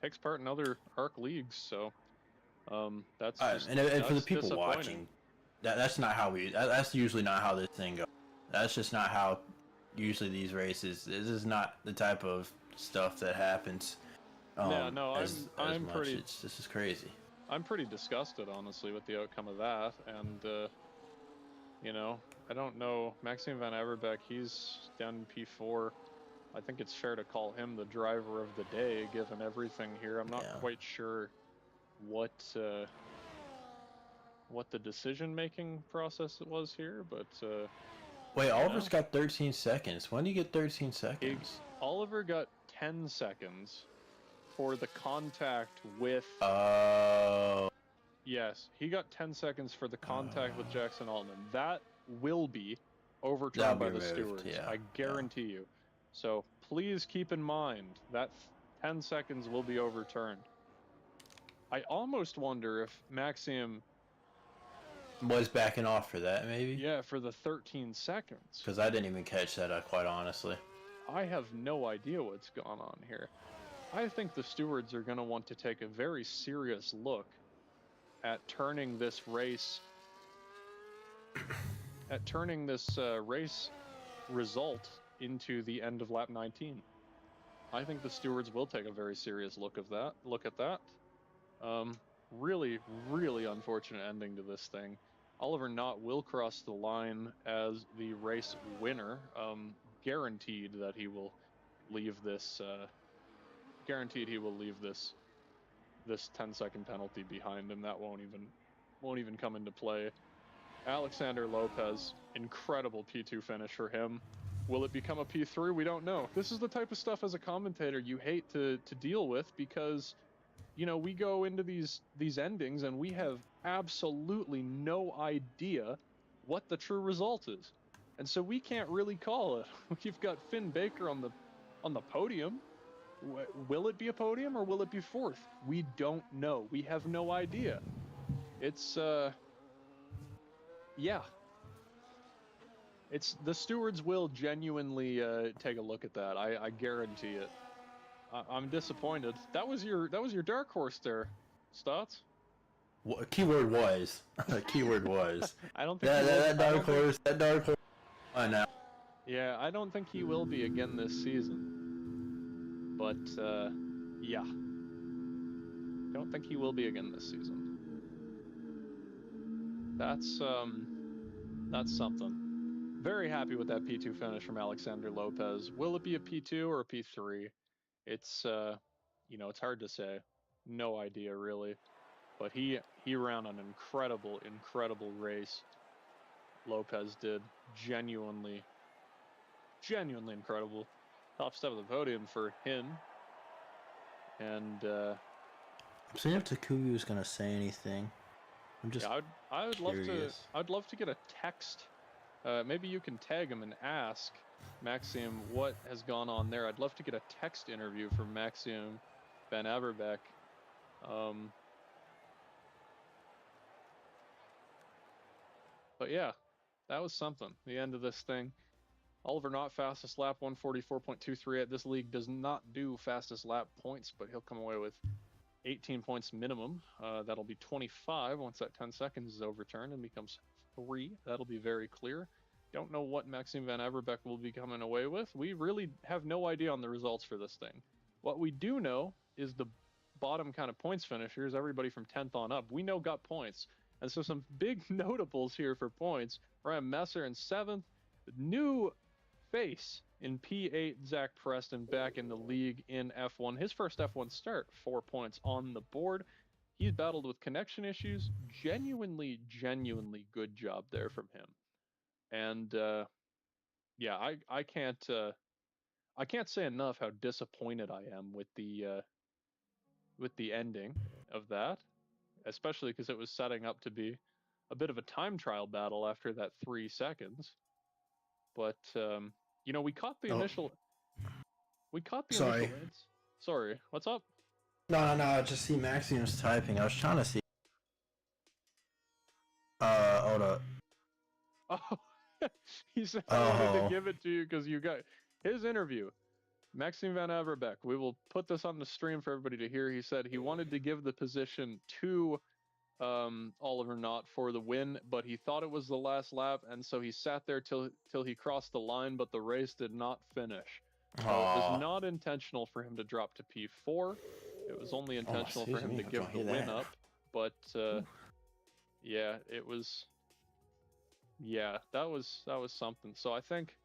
Takes part in other ARC leagues, so that's and for the people watching, that's not how that's usually not how this thing goes. That's just not how usually these races. This is not the type of stuff that happens. Yeah, no, as much. It's this is crazy. I'm pretty disgusted, honestly, with the outcome of that. And you know, I don't know. Maxime Van Everbeck, he's down in P4. I think it's fair to call him the driver of the day, given everything here. I'm not Yeah. quite sure what the decision-making process it was here, but Wait, you Oliver's know, got 13 seconds. When do you get 13 seconds? Oliver got 10 seconds for the contact with. Oh. Yes, he got 10 seconds for the contact with Jackson Altman. That will be That'll overturned be by the removed. stewards. Yeah. I guarantee you. So please keep in mind that 10 seconds will be overturned. I almost wonder if Maxim, Was backing off for that, maybe? yeah, for the 13 seconds. Because I didn't even catch that, quite honestly. I have no idea what's gone on here. I think the stewards are going to want to take a very serious look at turning this race race result into the end of lap 19. I think the stewards will take a very serious look at that. Really, really unfortunate ending to this thing. Oliver Knott will cross the line as the race winner. Guaranteed that he will leave this. Guaranteed he will leave this 10-second penalty behind him. That won't even come into play. Alexander Lopez, incredible P2 finish for him. Will it become a P3? We don't know. This is the type of stuff as a commentator you hate to deal with, because you know, we go into these endings and we have absolutely no idea what the true result is. And so we can't really call it. We've got Finn Baker on the podium. Will it be a podium or will it be fourth? We don't know. We have no idea. It's yeah. It's the stewards will genuinely take a look at that. I guarantee it. I'm disappointed. That was your dark horse there, Stotts. Keyword was. Keyword was. I don't think he That, will. that, that dark horse. That dark horse. I know. Yeah, I don't think he will be again this season. But yeah, don't think he will be again this season. That's something. Very happy with that P2 finish from Alexander Lopez. Will it be a P2 or a P3? It's it's hard to say. No idea really. But he ran an incredible race. Lopez did genuinely incredible. Top step of the podium for him. And I'm seeing if Takuya is gonna say anything. I'm just. yeah, I'd curious. love to get a text. Maybe you can tag him and ask Maxime what has gone on there. I'd love to get a text interview from Maxime Van Averbeck. But yeah, that was something. The end of this thing. Oliver Knott, fastest lap, 144.23. This league does not do fastest lap points, but he'll come away with 18 points minimum. That'll be 25 once that 10 seconds is overturned and becomes 3. That'll be very clear. Don't know what Maxime Van Everbeck will be coming away with. We really have no idea on the results for this thing. What we do know is the bottom kind of points finishers, everybody from 10th on up, we know got points. And so some big notables here for points. Ryan Messer in 7th. New face in P8, Zach Preston back in the league in F1. His first F1 start, 4 points on the board. He's battled with connection issues. Genuinely good job there from him. And yeah, I can't say enough how disappointed I am with the ending of that, especially because it was setting up to be a bit of a time trial battle after that 3 seconds. But we caught the initial. We caught the Sorry. initial hits. Sorry, what's up? No. I just see Maxine's typing. I was trying to see. Hold up. Oh, he said I wanted to give it to you because you got his interview. Maxime Van Averbeck. We will put this on the stream for everybody to hear. He said he wanted to give the position to Oliver Knott for the win, but he thought it was the last lap, and so he sat there till he crossed the line, but the race did not finish. So it was not intentional for him to drop to P4. It was only Oh, intentional for excuse him me. to I'm trying give to the hear win that. up, but Ooh. yeah, it was yeah, that was something. So I think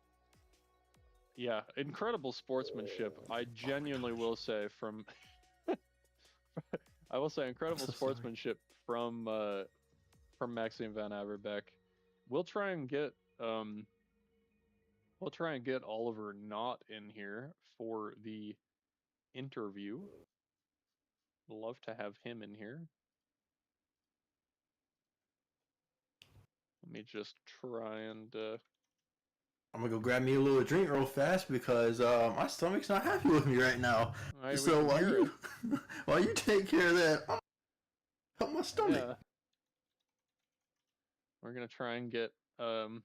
yeah, incredible sportsmanship. I genuinely will say I will say I'm incredible so sorry. sportsmanship from Maxime Van Averbeck. We'll try and get um we'll try and get Oliver not in here for the interview. Love to have him in here. Let me just try and I'm gonna go grab me a little drink real fast because my stomach's not happy with me right now. we So can while hear it. you while you take care of that, I'm help my stomach. Yeah, we're gonna try and get I'm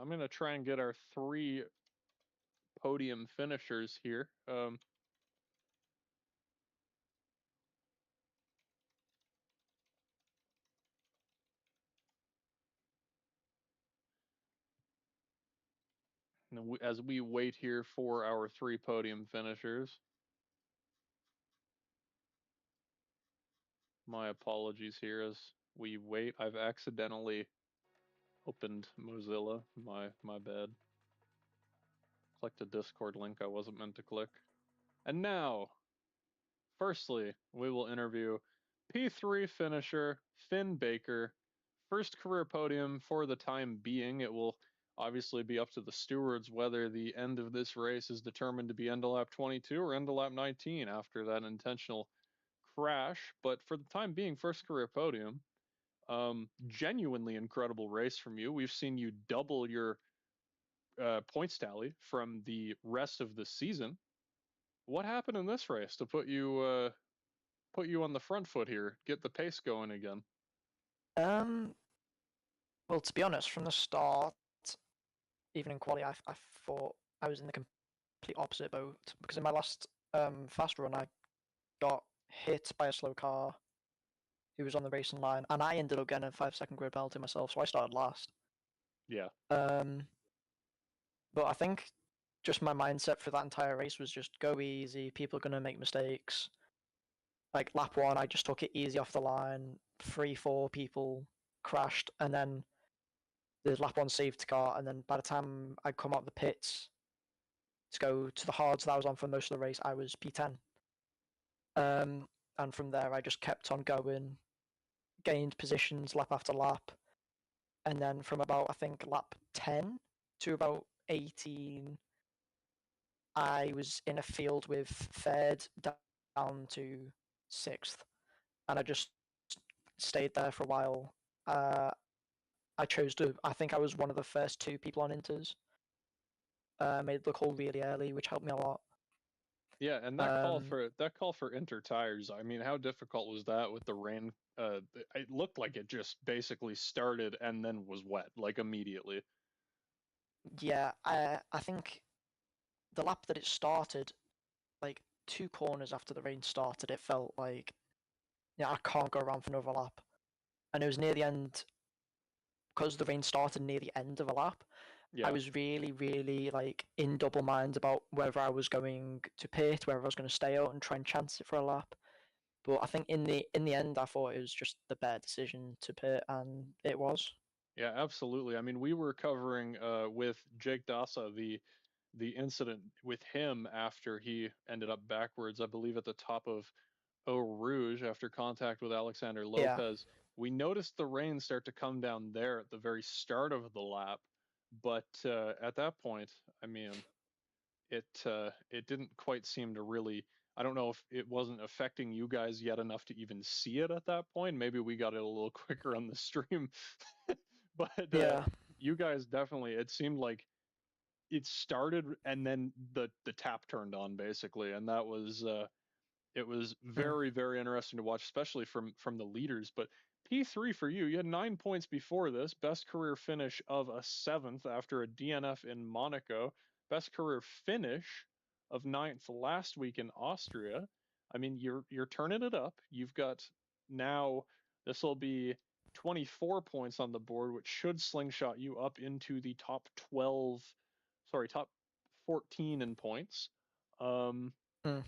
gonna try and get our three podium finishers here. As we wait here for our three podium finishers. My apologies here as we wait. I've accidentally opened Mozilla. My bad. Clicked a Discord link I wasn't meant to click. And now, firstly, we will interview P3 finisher Finn Baker. First career podium for the time being. It will obviously be up to the stewards whether the end of this race is determined to be end of lap 22 or end of lap 19 after that intentional crash. But for the time being, first career podium. Genuinely incredible race from you. We've seen you double your points tally from the rest of the season. What happened in this race to put you on the front foot here, get the pace going again? Um, well, to be honest, from the start, even in quali, I thought I was in the complete opposite boat because in my last fast run, I got hit by a slow car who was on the racing line, and I ended up getting a 5 second grid penalty myself, so I started last. Yeah, Um, but I think just my mindset for that entire race was just go easy. People are gonna make mistakes. Like lap one, I just took it easy off the line. 3, 4 people crashed, and then the lap one safety car, and then by the time I come out the pits to go to the hards that I was on for most of the race, I was P10. And from there, I just kept on going, gained positions lap after lap, and then from about I think lap 10 to about 18, I was in a field with third down to sixth, and I just stayed there for a while. I chose to. I think I was one of the first 2 people on inters. Made the call really early, which helped me a lot. yeah, and Um, that call for inter tires. I mean, how difficult was that with the rain? It looked like it just basically started and then was wet like immediately. yeah, I think the lap that it started, like 2 corners after the rain started, it felt like yeah, I can't go around for another lap. And it was near the end because the rain started near the end of a lap. I Yeah, was really, really like in double mind about whether I was going to pit, whether I was going to stay out and try and chance it for a lap. But I think in the end, I thought it was just the better decision to pit, and it was. yeah, absolutely. I mean, we were covering with Jake Dasa the incident with him after he ended up backwards, I believe, at the top of Eau Rouge after contact with Alexander Yeah, Lopez. We noticed the rain start to come down there at the very start of the lap, but at that point, I mean, it didn't quite seem to really. I don't know if it wasn't affecting you guys yet enough to even see it at that point. Maybe we got it a little quicker on the stream, but yeah, you guys definitely. It seemed like it started and then the tap turned on basically, and that was it was mm, very, very interesting to watch, especially from the leaders. But P3 for you, you had 9 points before this, best career finish of a seventh after a DNF in Monaco, best career finish of ninth last week in Austria. I mean, you're turning it up. You've got now this will be 24 points on the board, which should slingshot you up into the top 12, sorry, top 14 in points. Um, Mm.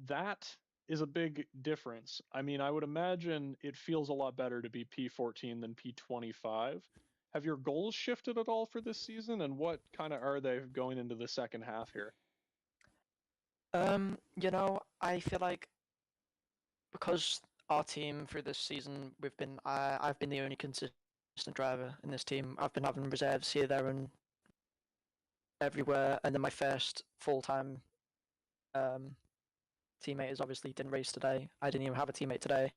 that is a big difference. I mean, I would imagine it feels a lot better to be P14 than P25. Have your goals shifted at all for this season, and what kind of are they going into the second half here? I feel like because our team through this season, I've been the only consistent driver in this team. I've been having reserves here, there, and everywhere, and then my first full-time um, teammate is obviously didn't race today. I didn't even have a teammate today,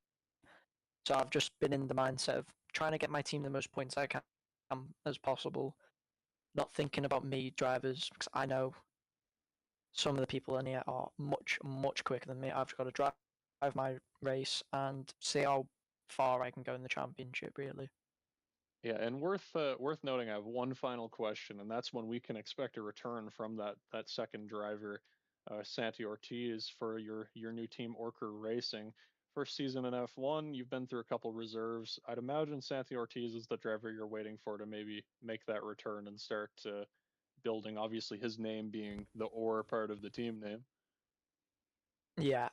so I've just been in the mindset of trying to get my team the most points I can as possible, not thinking about me drivers because I know some of the people in here are much quicker than me. I've just got to drive my race and see how far I can go in the championship. Really. Yeah, and worth noting, I have one final question, and that's when we can expect a return from that second driver, Santi Ortiz, for your new team, Orker Racing. First season in F1, you've been through a couple reserves. I'd imagine Santi Ortiz is the driver you're waiting for to maybe make that return and start building. Obviously, his name being the or part of the team name. Yeah.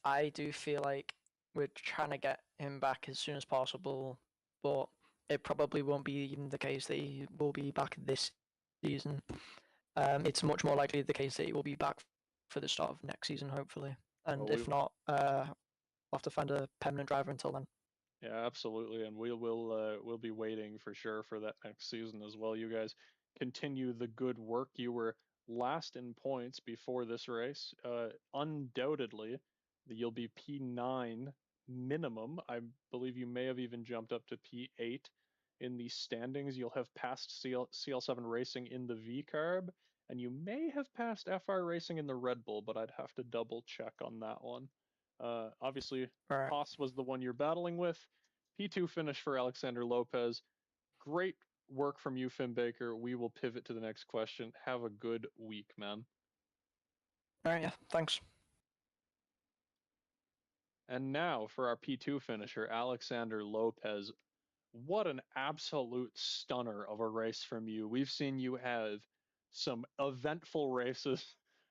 I do feel like we're trying to get him back as soon as possible, but it probably won't be even the case that he will be back this season. It's much more likely the case that he will be back for the start of next season, hopefully. Well, And we if not, we'll have to find a permanent driver until then. Yeah, absolutely, and we'll be waiting for sure for that next season as well. You guys continue the good work. You were last in points before this race. Undoubtedly, you'll be P9 minimum. I believe you may have even jumped up to P8 in the standings. You'll have passed CL7 Racing in the V Carb, and you may have passed FR Racing in the Red Bull, but I'd have to double check on that one. Obviously, All right. Haas was the one you're battling with. P2 finish for Alexander Lopez. Great work from you, Finn Baker. We will pivot to the next question. Have a good week, man. All right. Yeah. Thanks. And now for our P2 finisher, Alexander Lopez. What an absolute stunner of a race from you. We've seen you have some eventful races,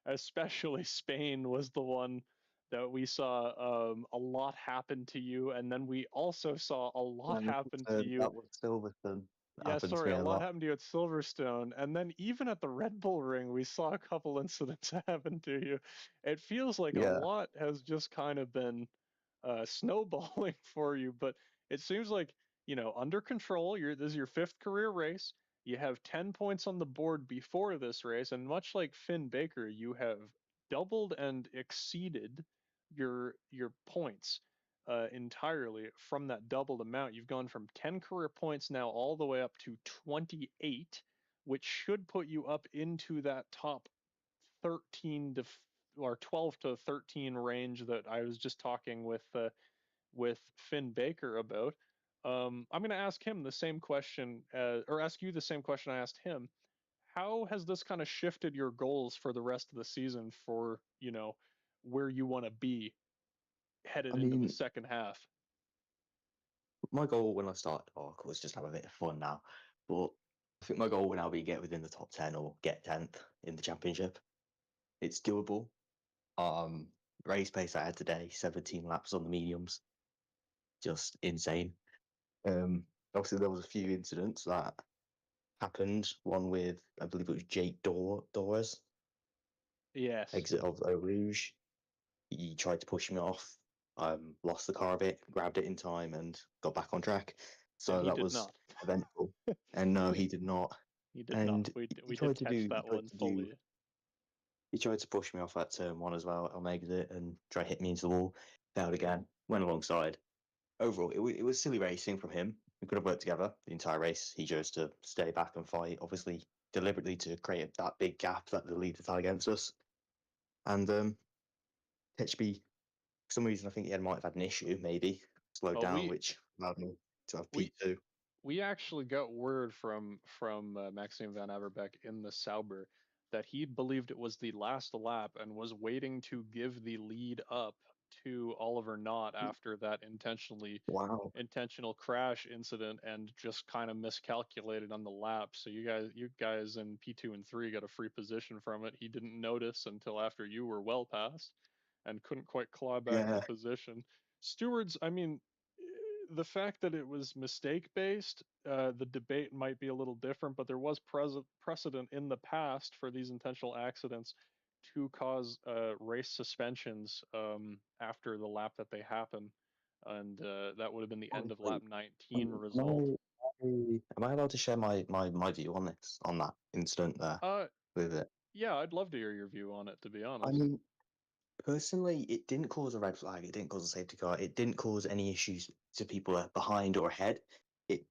especially Spain was the one that we saw a lot happen to you. And then we also saw a lot happen to you. That was Silverstone. Yeah, Happened to sorry, me a a lot lot. happened to you at Silverstone. And then even at the Red Bull Ring, we saw a couple incidents happen to you. It feels like a Yeah. lot has just kind of been snowballing for you, but it seems like, under control. This is your fifth career race. You have 10 points on the board before this race, and much like Finn Baker, you have doubled and exceeded your points entirely from that doubled amount. You've gone from 10 career points now all the way up to 28, which should put you up into that top 13 to or 12 to 13 range that I was just talking with Finn Baker about. I'm going to ask him the same question, or ask you the same question I asked him. How has this kind of shifted your goals for the rest of the season for, where you want to be I headed into the mean, second half? my goal when I started Arc was just have a bit of fun now. But I think my goal will now be get within the top 10 or get 10th in the championship. It's doable. Um, Race pace I had today, 17 laps on the mediums. Just insane. Um, Obviously there was a few incidents that happened. One with, I believe it was Jake Dores, Yes. exit of Eau Rouge. He tried to push me off, lost the car a bit, grabbed it in time, and got back on track. And So he that did was not. eventful. And no, he did not. He did not. And We did catch that one fully. he tried to push me off that turn one as well on exit and try to hit me into the wall. Failed again. Went alongside. Overall, it was silly racing from him. We could have worked together the entire race. He chose to stay back and fight, obviously deliberately to create that big gap that the leaders had against us. And HB, for some reason, I think he might have had an issue, maybe slowed Well, down, which allowed me to have we P2. we actually got word from Maxime Van Averbeck in the Sauber that he believed it was the last lap and was waiting to give the lead up to Oliver Knott after that Wow. intentional crash incident and just kind of miscalculated on the lap. So you guys in P2 and 3 got a free position from it. He didn't notice until after you were well past and couldn't quite claw back the Yeah. position. Stewards, I mean, the fact that it was mistake based, the debate might be a little different, but there was precedent in the past for these intentional accidents to cause race suspensions after the lap that they happen, and that would have been the end of lap Honestly, 19 am result. am I allowed to share my view on this, on that incident there Uh, with it? yeah, I'd love to hear your view on it, to be I honest. mean, personally, it didn't cause a red flag. It didn't cause a safety car. It didn't cause any issues to people behind or ahead. It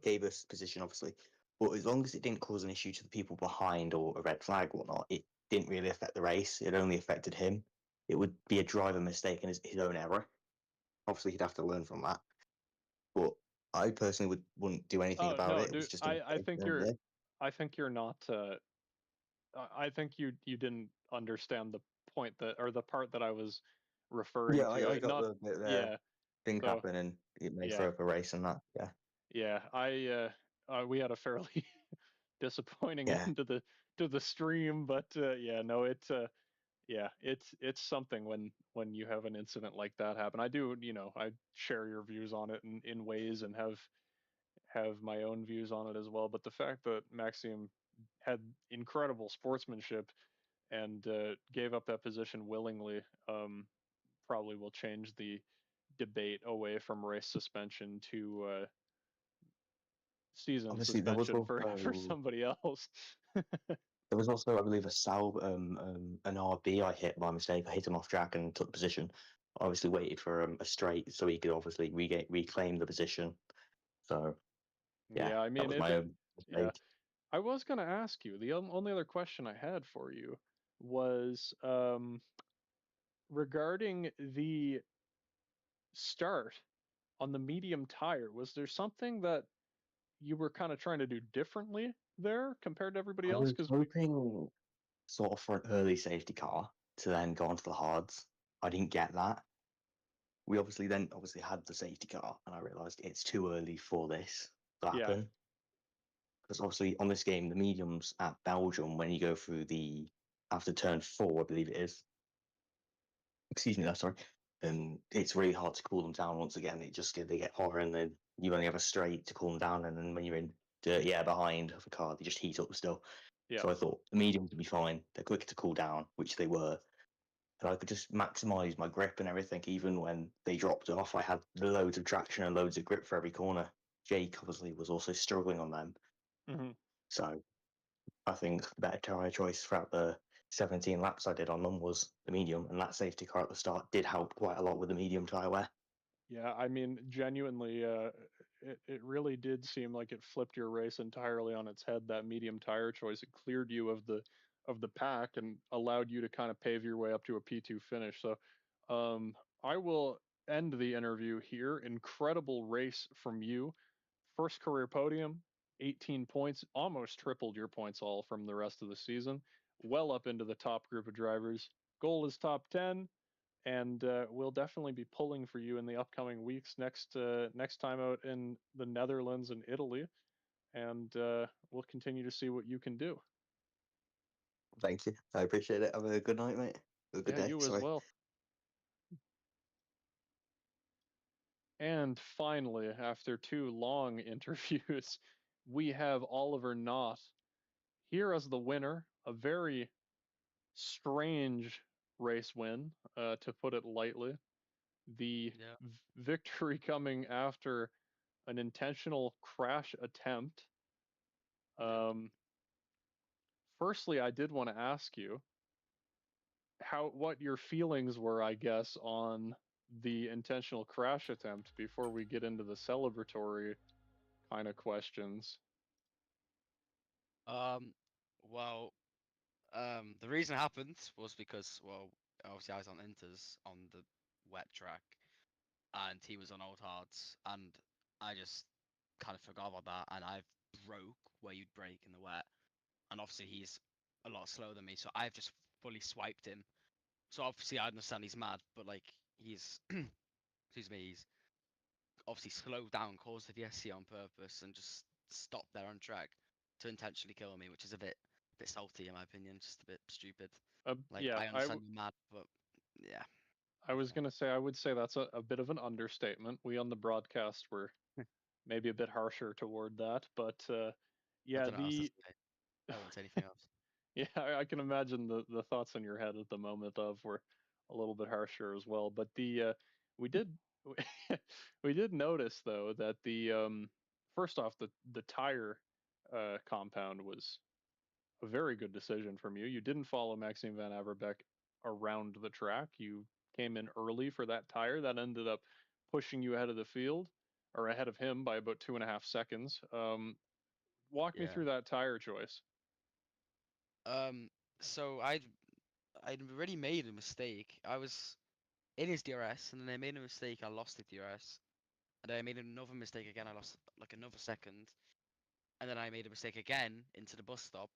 gave us position, obviously, but as long as it didn't cause an issue to the people behind or a red flag or whatnot, it didn't really affect the race. It only affected him. It would be a driver mistake and his own error. Obviously, he'd have to learn from that. But I personally wouldn't do anything Oh about no, it. It dude, was just a mistake. I think you're not. I think you didn't understand the point that or the part that I was referring Yeah, to. I got Not, the bit there. yeah. Things So happen and it may yeah, throw up a race and that. Yeah, yeah. We had a fairly disappointing yeah. end to the stream, but yeah, no, yeah, it's something when you have an incident like that happen. I do, I share your views on it in ways and have my own views on it as well. But the fact that Maxime had incredible sportsmanship and gave up that position willingly probably will change the debate away from race suspension to season Obviously, there was suspension for also somebody else. there was also, I believe, an RB I hit by mistake. I hit him off track and took position. I obviously waited for a straight so he could obviously reclaim the position. So yeah, Yeah, I that mean, was if my it, own yeah, mistake. I was going to ask you, the only other question I had for you was regarding the start on the medium tire. Was there something that you were kind of trying to do differently there compared to everybody I else? was Because hoping sort of for an early safety car to then go onto the hards. I didn't get that. We obviously had the safety car, and I realised it's too early for this to yeah, happen. Because obviously on this game, the mediums at Belgium, when you go through after turn 4, I believe it is. Excuse me, that's sorry. And it's really hard to cool them down once again. They get hotter, and then you only have a straight to cool them down, and then when you're in dirt, behind of a car, they just heat up still. yeah. So I thought the mediums would be fine. They're quicker to cool down, which they were. And I could just maximize my grip and everything. Even when they dropped off, I had loads of traction and loads of grip for every corner. Jake obviously was also struggling on them. Hmm. So I think the better tyre choice throughout the 17 laps I did on them was the medium, and that safety car at the start did help quite a lot with the medium tyre wear. Yeah, I mean, genuinely, it really did seem like it flipped your race entirely on its head. That medium tire choice, it cleared you of the pack and allowed you to kind of pave your way up to a P2 finish. So, um, I will end the interview here. Incredible race from you. First career podium, 18 points, almost tripled your points all from the rest of the season. Well up into the top group of drivers. Goal is top 10 and we'll definitely be pulling for you in the upcoming weeks. Next time out in the Netherlands and Italy, and we'll continue to see what you can do. Thank you. I appreciate it. Have a good night, mate. Have a good Yeah, day. you as Sorry. well. And finally, after 2 long interviews, we have Oliver Knott here as the winner. A very strange race win, to put it lightly. The Yeah. victory coming after an intentional crash attempt. Um, Firstly, I did want to ask you what your feelings were, I guess, on the intentional crash attempt before we get into the celebratory kind of questions. Um. Well. The reason it happened was because, well, obviously I was on Inters on the wet track, and he was on old hards, and I just kind of forgot about that, and I broke where you'd break in the wet, and obviously he's a lot slower than me, so I've just fully swiped him. So obviously I understand he's mad, but like he's excuse me, he's obviously slowed down, caused the DSC on purpose, and just stopped there on track to intentionally kill me, which is a bit salty in my opinion, just a bit stupid. Like Yeah, I understand you're mad, but yeah, I I was don't know. gonna say I would say that's a bit of an understatement. We on the broadcast were maybe a bit harsher toward that, but I yeah, don't know what else to the say. I won't say anything else. yeah, I can imagine the thoughts in your head at the moment of were a little bit harsher as well. But the we did we did notice though that the first off the tire compound was a very good decision from you. You didn't follow Maxime Van Averbeek around the track. You came in early for that tire that ended up pushing you ahead of the field or ahead of him by about 2.5 seconds. Walk me Yeah. through that tire choice. Um. So I'd already made a mistake. I was in his DRS, and then I made a mistake. I lost the DRS, and then I made another mistake again. I lost like another second, and then I made a mistake again into the bus stop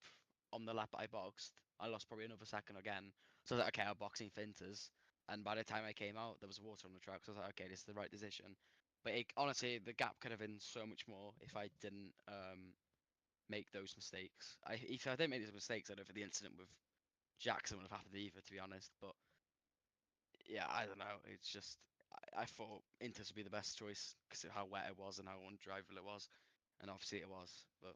on the lap I boxed. I lost probably another second again. So I was like, okay, I'm boxing finters. And by the time I came out, there was water on the track. So I was like, okay, this is the right decision. But honestly, the gap could have been so much more if I didn't make those mistakes. If I didn't make those mistakes, I don't think the incident with Jackson would have happened either, to be honest. But yeah, I don't know. It's just I thought Inter would be the best choice because of how wet it was and how undrivable it was, and obviously it was. But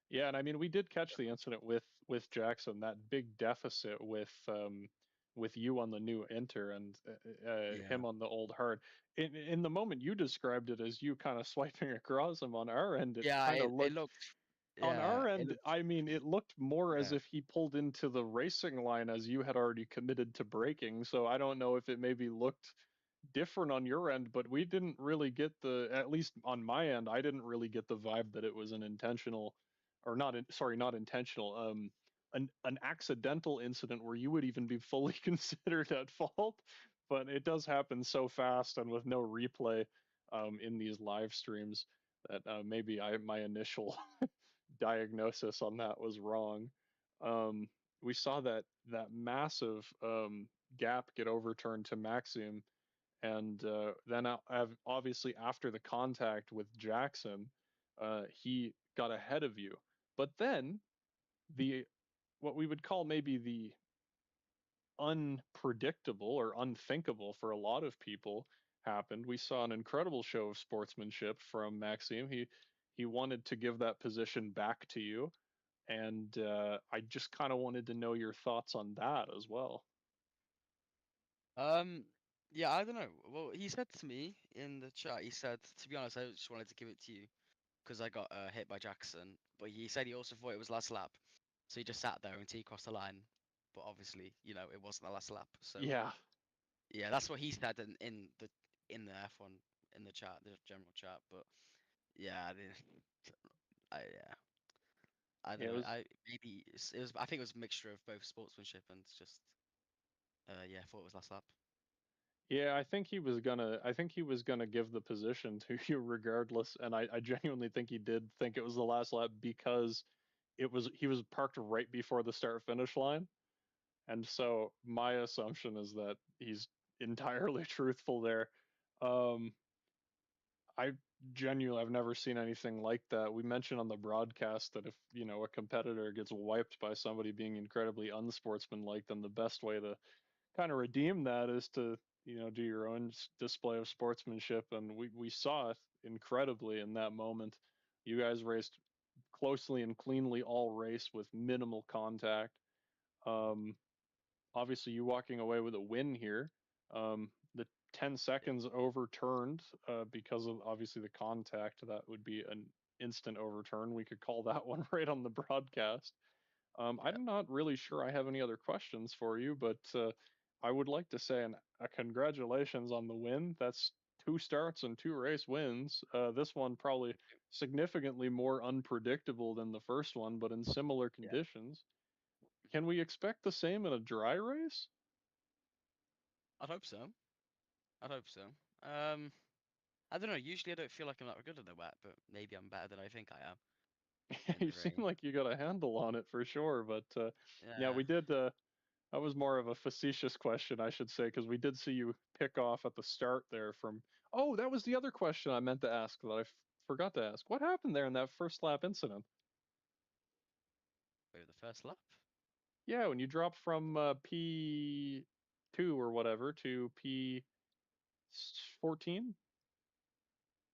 Yeah, and I mean we did catch the incident with Jackson, that big deficit with you on the new Inter and yeah, him on the old hard. In the moment you described it as you kind of swiping across him on our end, it yeah, kind of it looked looked on yeah, our it end, looked I mean, it looked more as yeah. if he pulled into the racing line as you had already committed to braking. So I don't know if it maybe looked different on your end, but we didn't really get at least on my end, I didn't really get the vibe that it was an intentional, or not, sorry, not intentional, an accidental incident where you would even be fully considered at fault. But it does happen so fast and with no replay in these live streams that maybe my initial diagnosis on that was wrong. We saw that massive gap get overturned to Maxim, and then obviously after the contact with Jackson, he got ahead of you. But then the what we would call maybe the unpredictable or unthinkable for a lot of people happened. We saw an incredible show of sportsmanship from Maxime. He wanted to give that position back to you, and I just kind of wanted to know your thoughts on that as well. Um, yeah, I don't know. Well, he said to me in the chat, he said, to be honest, I just wanted to give it to you because I got hit by Jackson. But he said he also thought it was last lap, so he just sat there until he crossed the line. But obviously, it wasn't the last lap. So Yeah, yeah, that's what he said in the F1 in the chat, the general chat. But yeah, I didn't. Yeah, I don't yeah, it know. was. It was. I think it was a mixture of both sportsmanship and just yeah, I thought it was last lap. Yeah, I think he was gonna give the position to you regardless, and I genuinely think he did think it was the last lap because he was parked right before the start finish line. And so my assumption is that he's entirely truthful there. Um, I genuinely I've never seen anything like that. We mentioned on the broadcast that if, a competitor gets wiped by somebody being incredibly unsportsmanlike, then the best way to kind of redeem that is to, do your own display of sportsmanship. And we saw it incredibly in that moment. You guys raced closely and cleanly all race with minimal contact. Um, Obviously you walking away with a win here. The 10 Yeah, seconds overturned because of obviously the contact. That would be an instant overturn. We could call that one right on the broadcast. yeah, I'm not really sure I have any other questions for you, but I would like to say a congratulations on the win. That's two starts and two race wins. This one probably significantly more unpredictable than the first one, but in similar yeah. conditions. Can we expect the same in a dry race? I'd hope so. I'd hope so. Um, I don't know. Usually, I don't feel like I'm that good at the wet, but maybe I'm better than I think I am in You the seem rain. like you got a handle on it for sure, but yeah, Yeah, we did. That was more of a facetious question, I should say, because we did see you pick off at the start there from. Oh, that was the other question I meant to ask that I forgot to ask. What happened there in that first lap incident? Wait, the first lap? Yeah, when you dropped from P2 or whatever to P14.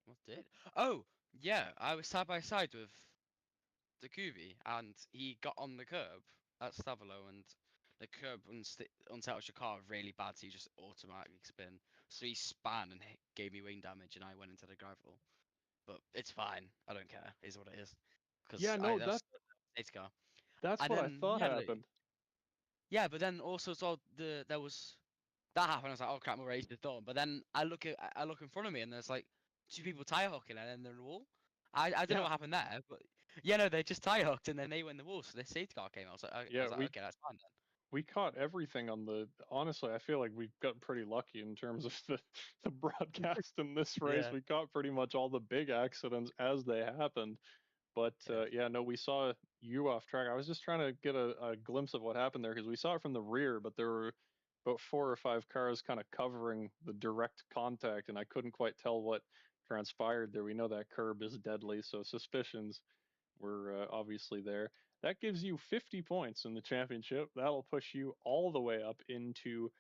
What did? Oh, yeah, I was side by side with the Kubi, and he got on the curb at Stavolo, and the curb unsettles your car really bad, so you just automatically spin. So he span and gave me wing damage, and I went into the gravel. But it's fine. I don't care. Is what it is. Yeah, Because I no, that's safety car. that's And what I then thought yeah, happened. yeah, but then also as well there was that happened. I was like, oh crap, my race is done. But then I look in front of me, and there's like two people tire hooking, and then they're in the wall. I don't know Yeah, what happened there, but yeah, no, they just tire hooked, and then they went in the wall. So the safety car came. I yeah, was like, we okay, that's fine then. we caught everything on the. Honestly, I feel like we've gotten pretty lucky in terms of the broadcast in this race. Yeah, We caught pretty much all the big accidents as they happened. But yeah, yeah, no, we saw you off track. I was just trying to get a glimpse of what happened there because we saw it from the rear, but there were about 4 or 5 cars kind of covering the direct contact, and I couldn't quite tell what transpired there. We know that curb is deadly, so suspicions were obviously there. That gives you 50 points in the championship. That'll push you all the way up into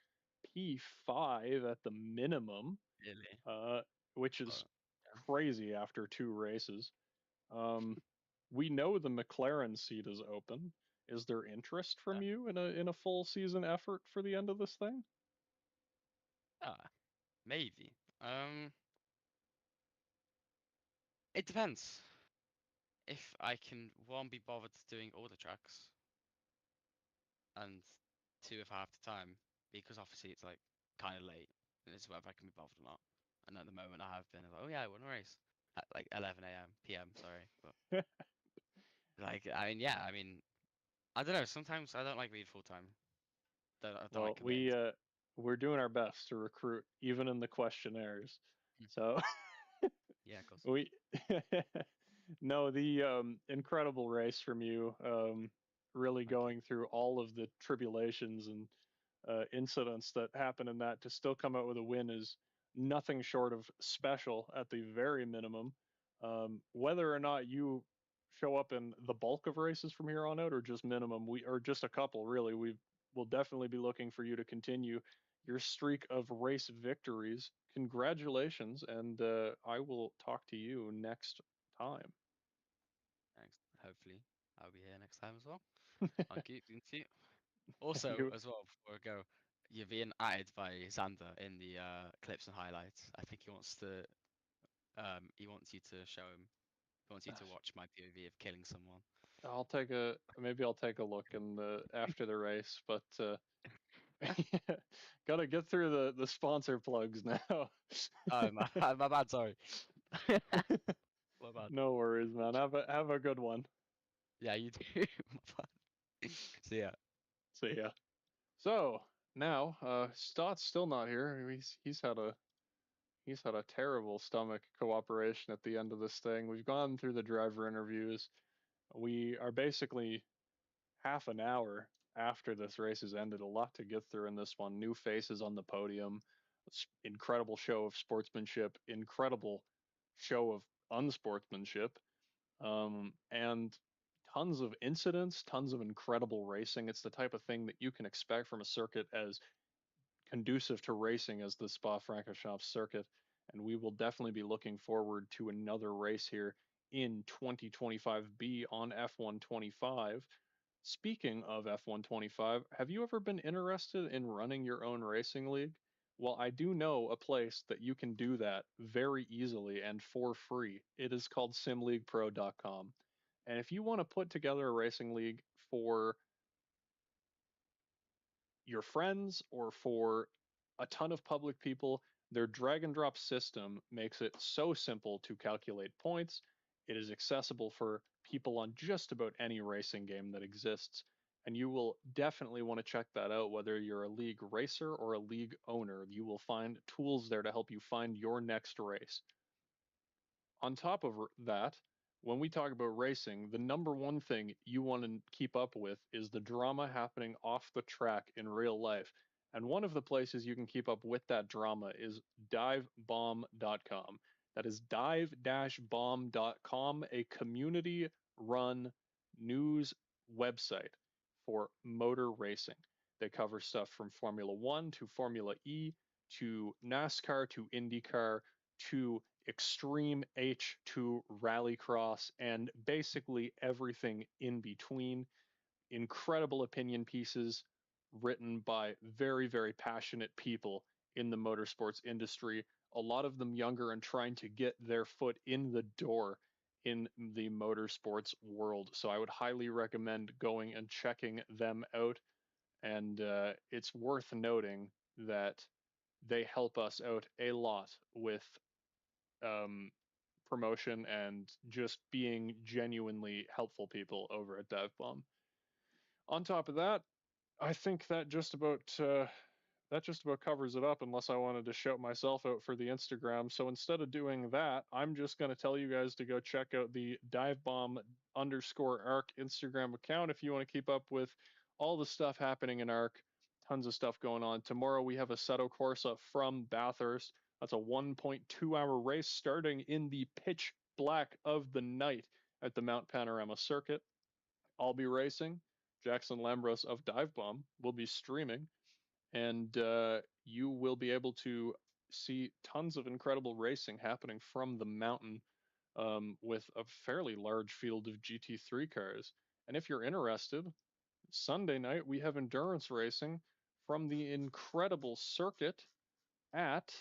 P5 at the minimum, really. uh, which is But, yeah. crazy after 2 races. Um, we know the McLaren seat is open. Is there interest from you in a full season effort for the end of this thing? Maybe. It depends. If I can one be bothered doing all the tracks, and two if I have the time, because obviously it's like kind of late, and it's whether I can be bothered or not. And at the moment I have been like, oh yeah, I won a race at like 11 a.m. p.m. Sorry, but like I mean I don't know. Sometimes I don't like being full time. I don't like Well, committing. we're doing our best to recruit even in the questionnaires. Hmm. So Yeah, of course. we no, the incredible race from you, really Thank you. going through all of the tribulations and incidents that happen in that to still come out with a win is nothing short of special at the very minimum. Whether or not you show up in the bulk of races from here on out, or just minimum, we or just a couple, really, we will definitely be looking for you to continue your streak of race victories. Congratulations, and I will talk to you next time. Thanks. Hopefully I'll be here next time as well. I'll keep you. Also, You, as well, before I go, you're being added by Xander in the clips and highlights. I think he wants you to show him. He wants you to watch my POV of killing someone. maybe I'll take a look in the after the race, but gotta get through the sponsor plugs now. Oh my bad. Sorry. My bad. No worries, man. Have a good one. Yeah, you do. My bad. So yeah. See ya. So now, Stott's still not here. He's had a terrible stomach cooperation at the end of this thing. We've gone through the driver interviews. We are basically half an hour after this race has ended. A lot to get through in this one. New faces on the podium, incredible show of sportsmanship, incredible show of unsportsmanship, and tons of incidents, tons of incredible racing. It's the type of thing that you can expect from a circuit as conducive to racing as the Spa-Francorchamps circuit. And we will definitely be looking forward to another race here in 2025B on F125. Speaking of F125, have you ever been interested in running your own racing league? Well, I do know a place that you can do that very easily and for free. It is called simleaguepro.com. And if you want to put together a racing league for your friends or for a ton of public people, their drag and drop system makes it so simple to calculate points. It is accessible for people on just about any racing game that exists. And you will definitely want to check that out, whether you're a league racer or a league owner. You will find tools there to help you find your next race. On top of that, when we talk about racing, the number one thing you want to keep up with is the drama happening off the track in real life. And one of the places you can keep up with that drama is divebomb.com. That is dive-bomb.com, a community run news website for motor racing. They cover stuff from Formula One to Formula E to NASCAR to IndyCar to Extreme H to Rallycross and basically everything in between. Incredible opinion pieces written by very, very passionate people in the motorsports industry, a lot of them younger and trying to get their foot in the door in the motorsports world. So I would highly recommend going and checking them out. And it's worth noting that they help us out a lot with um, promotion and just being genuinely helpful people over at DevBomb. On top of that, I think that just about covers it up unless I wanted to shout myself out for the Instagram. So instead of doing that, I'm just going to tell you guys to go check out the divebomb_arc Instagram account if you want to keep up with all the stuff happening in arc. Tons of stuff going on. Tomorrow we have Assetto Corsa from Bathurst. That's a 1.2-hour race starting in the pitch black of the night at the Mount Panorama Circuit. I'll be racing. Jackson Lambros of Divebomb will be streaming, and you will be able to see tons of incredible racing happening from the mountain with a fairly large field of GT3 cars. And if you're interested, Sunday night we have endurance racing from the incredible circuit at,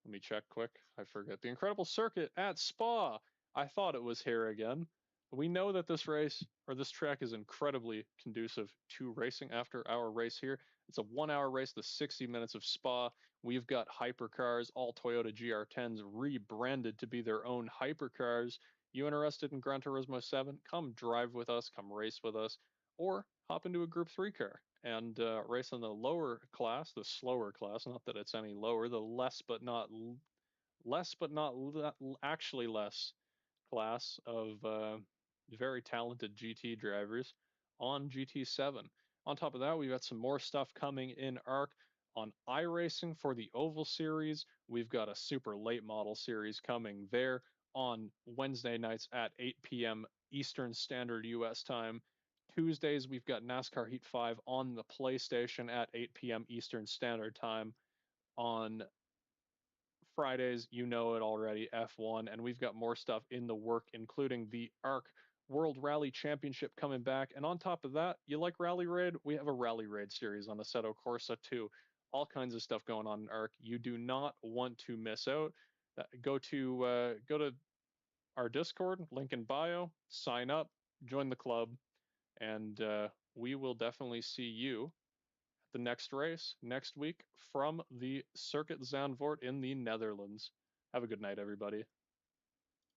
let me check quick, I forget, the incredible circuit at Spa. I thought it was here again. We know that this race, or this track, is incredibly conducive to racing after our race here. It's a 1-hour race, the 60 minutes of Spa. We've got hypercars, all Toyota GR10s rebranded to be their own hypercars. You interested in Gran Turismo 7? Come drive with us, come race with us, or hop into a Group 3 car and race in the lower class, the slower class. Not that it's any lower, the actually less class of very talented GT drivers on GT7. On top of that, we've got some more stuff coming in ARC on iRacing for the Oval Series. We've got a super late model series coming there on Wednesday nights at 8 p.m. Eastern Standard US time. Tuesdays, we've got NASCAR Heat 5 on the PlayStation at 8 p.m. Eastern Standard Time. On Fridays, you know it already, F1, and we've got more stuff in the work, including the ARC World Rally Championship coming back. And on top of that, you like Rally Raid? We have a Rally Raid series on Assetto Corsa too. All kinds of stuff going on in ARC. You do not want to miss out. Go to our Discord, link in bio, sign up, join the club, and we will definitely see you at the next race next week from the Circuit Zandvoort in the Netherlands. Have a good night, everybody.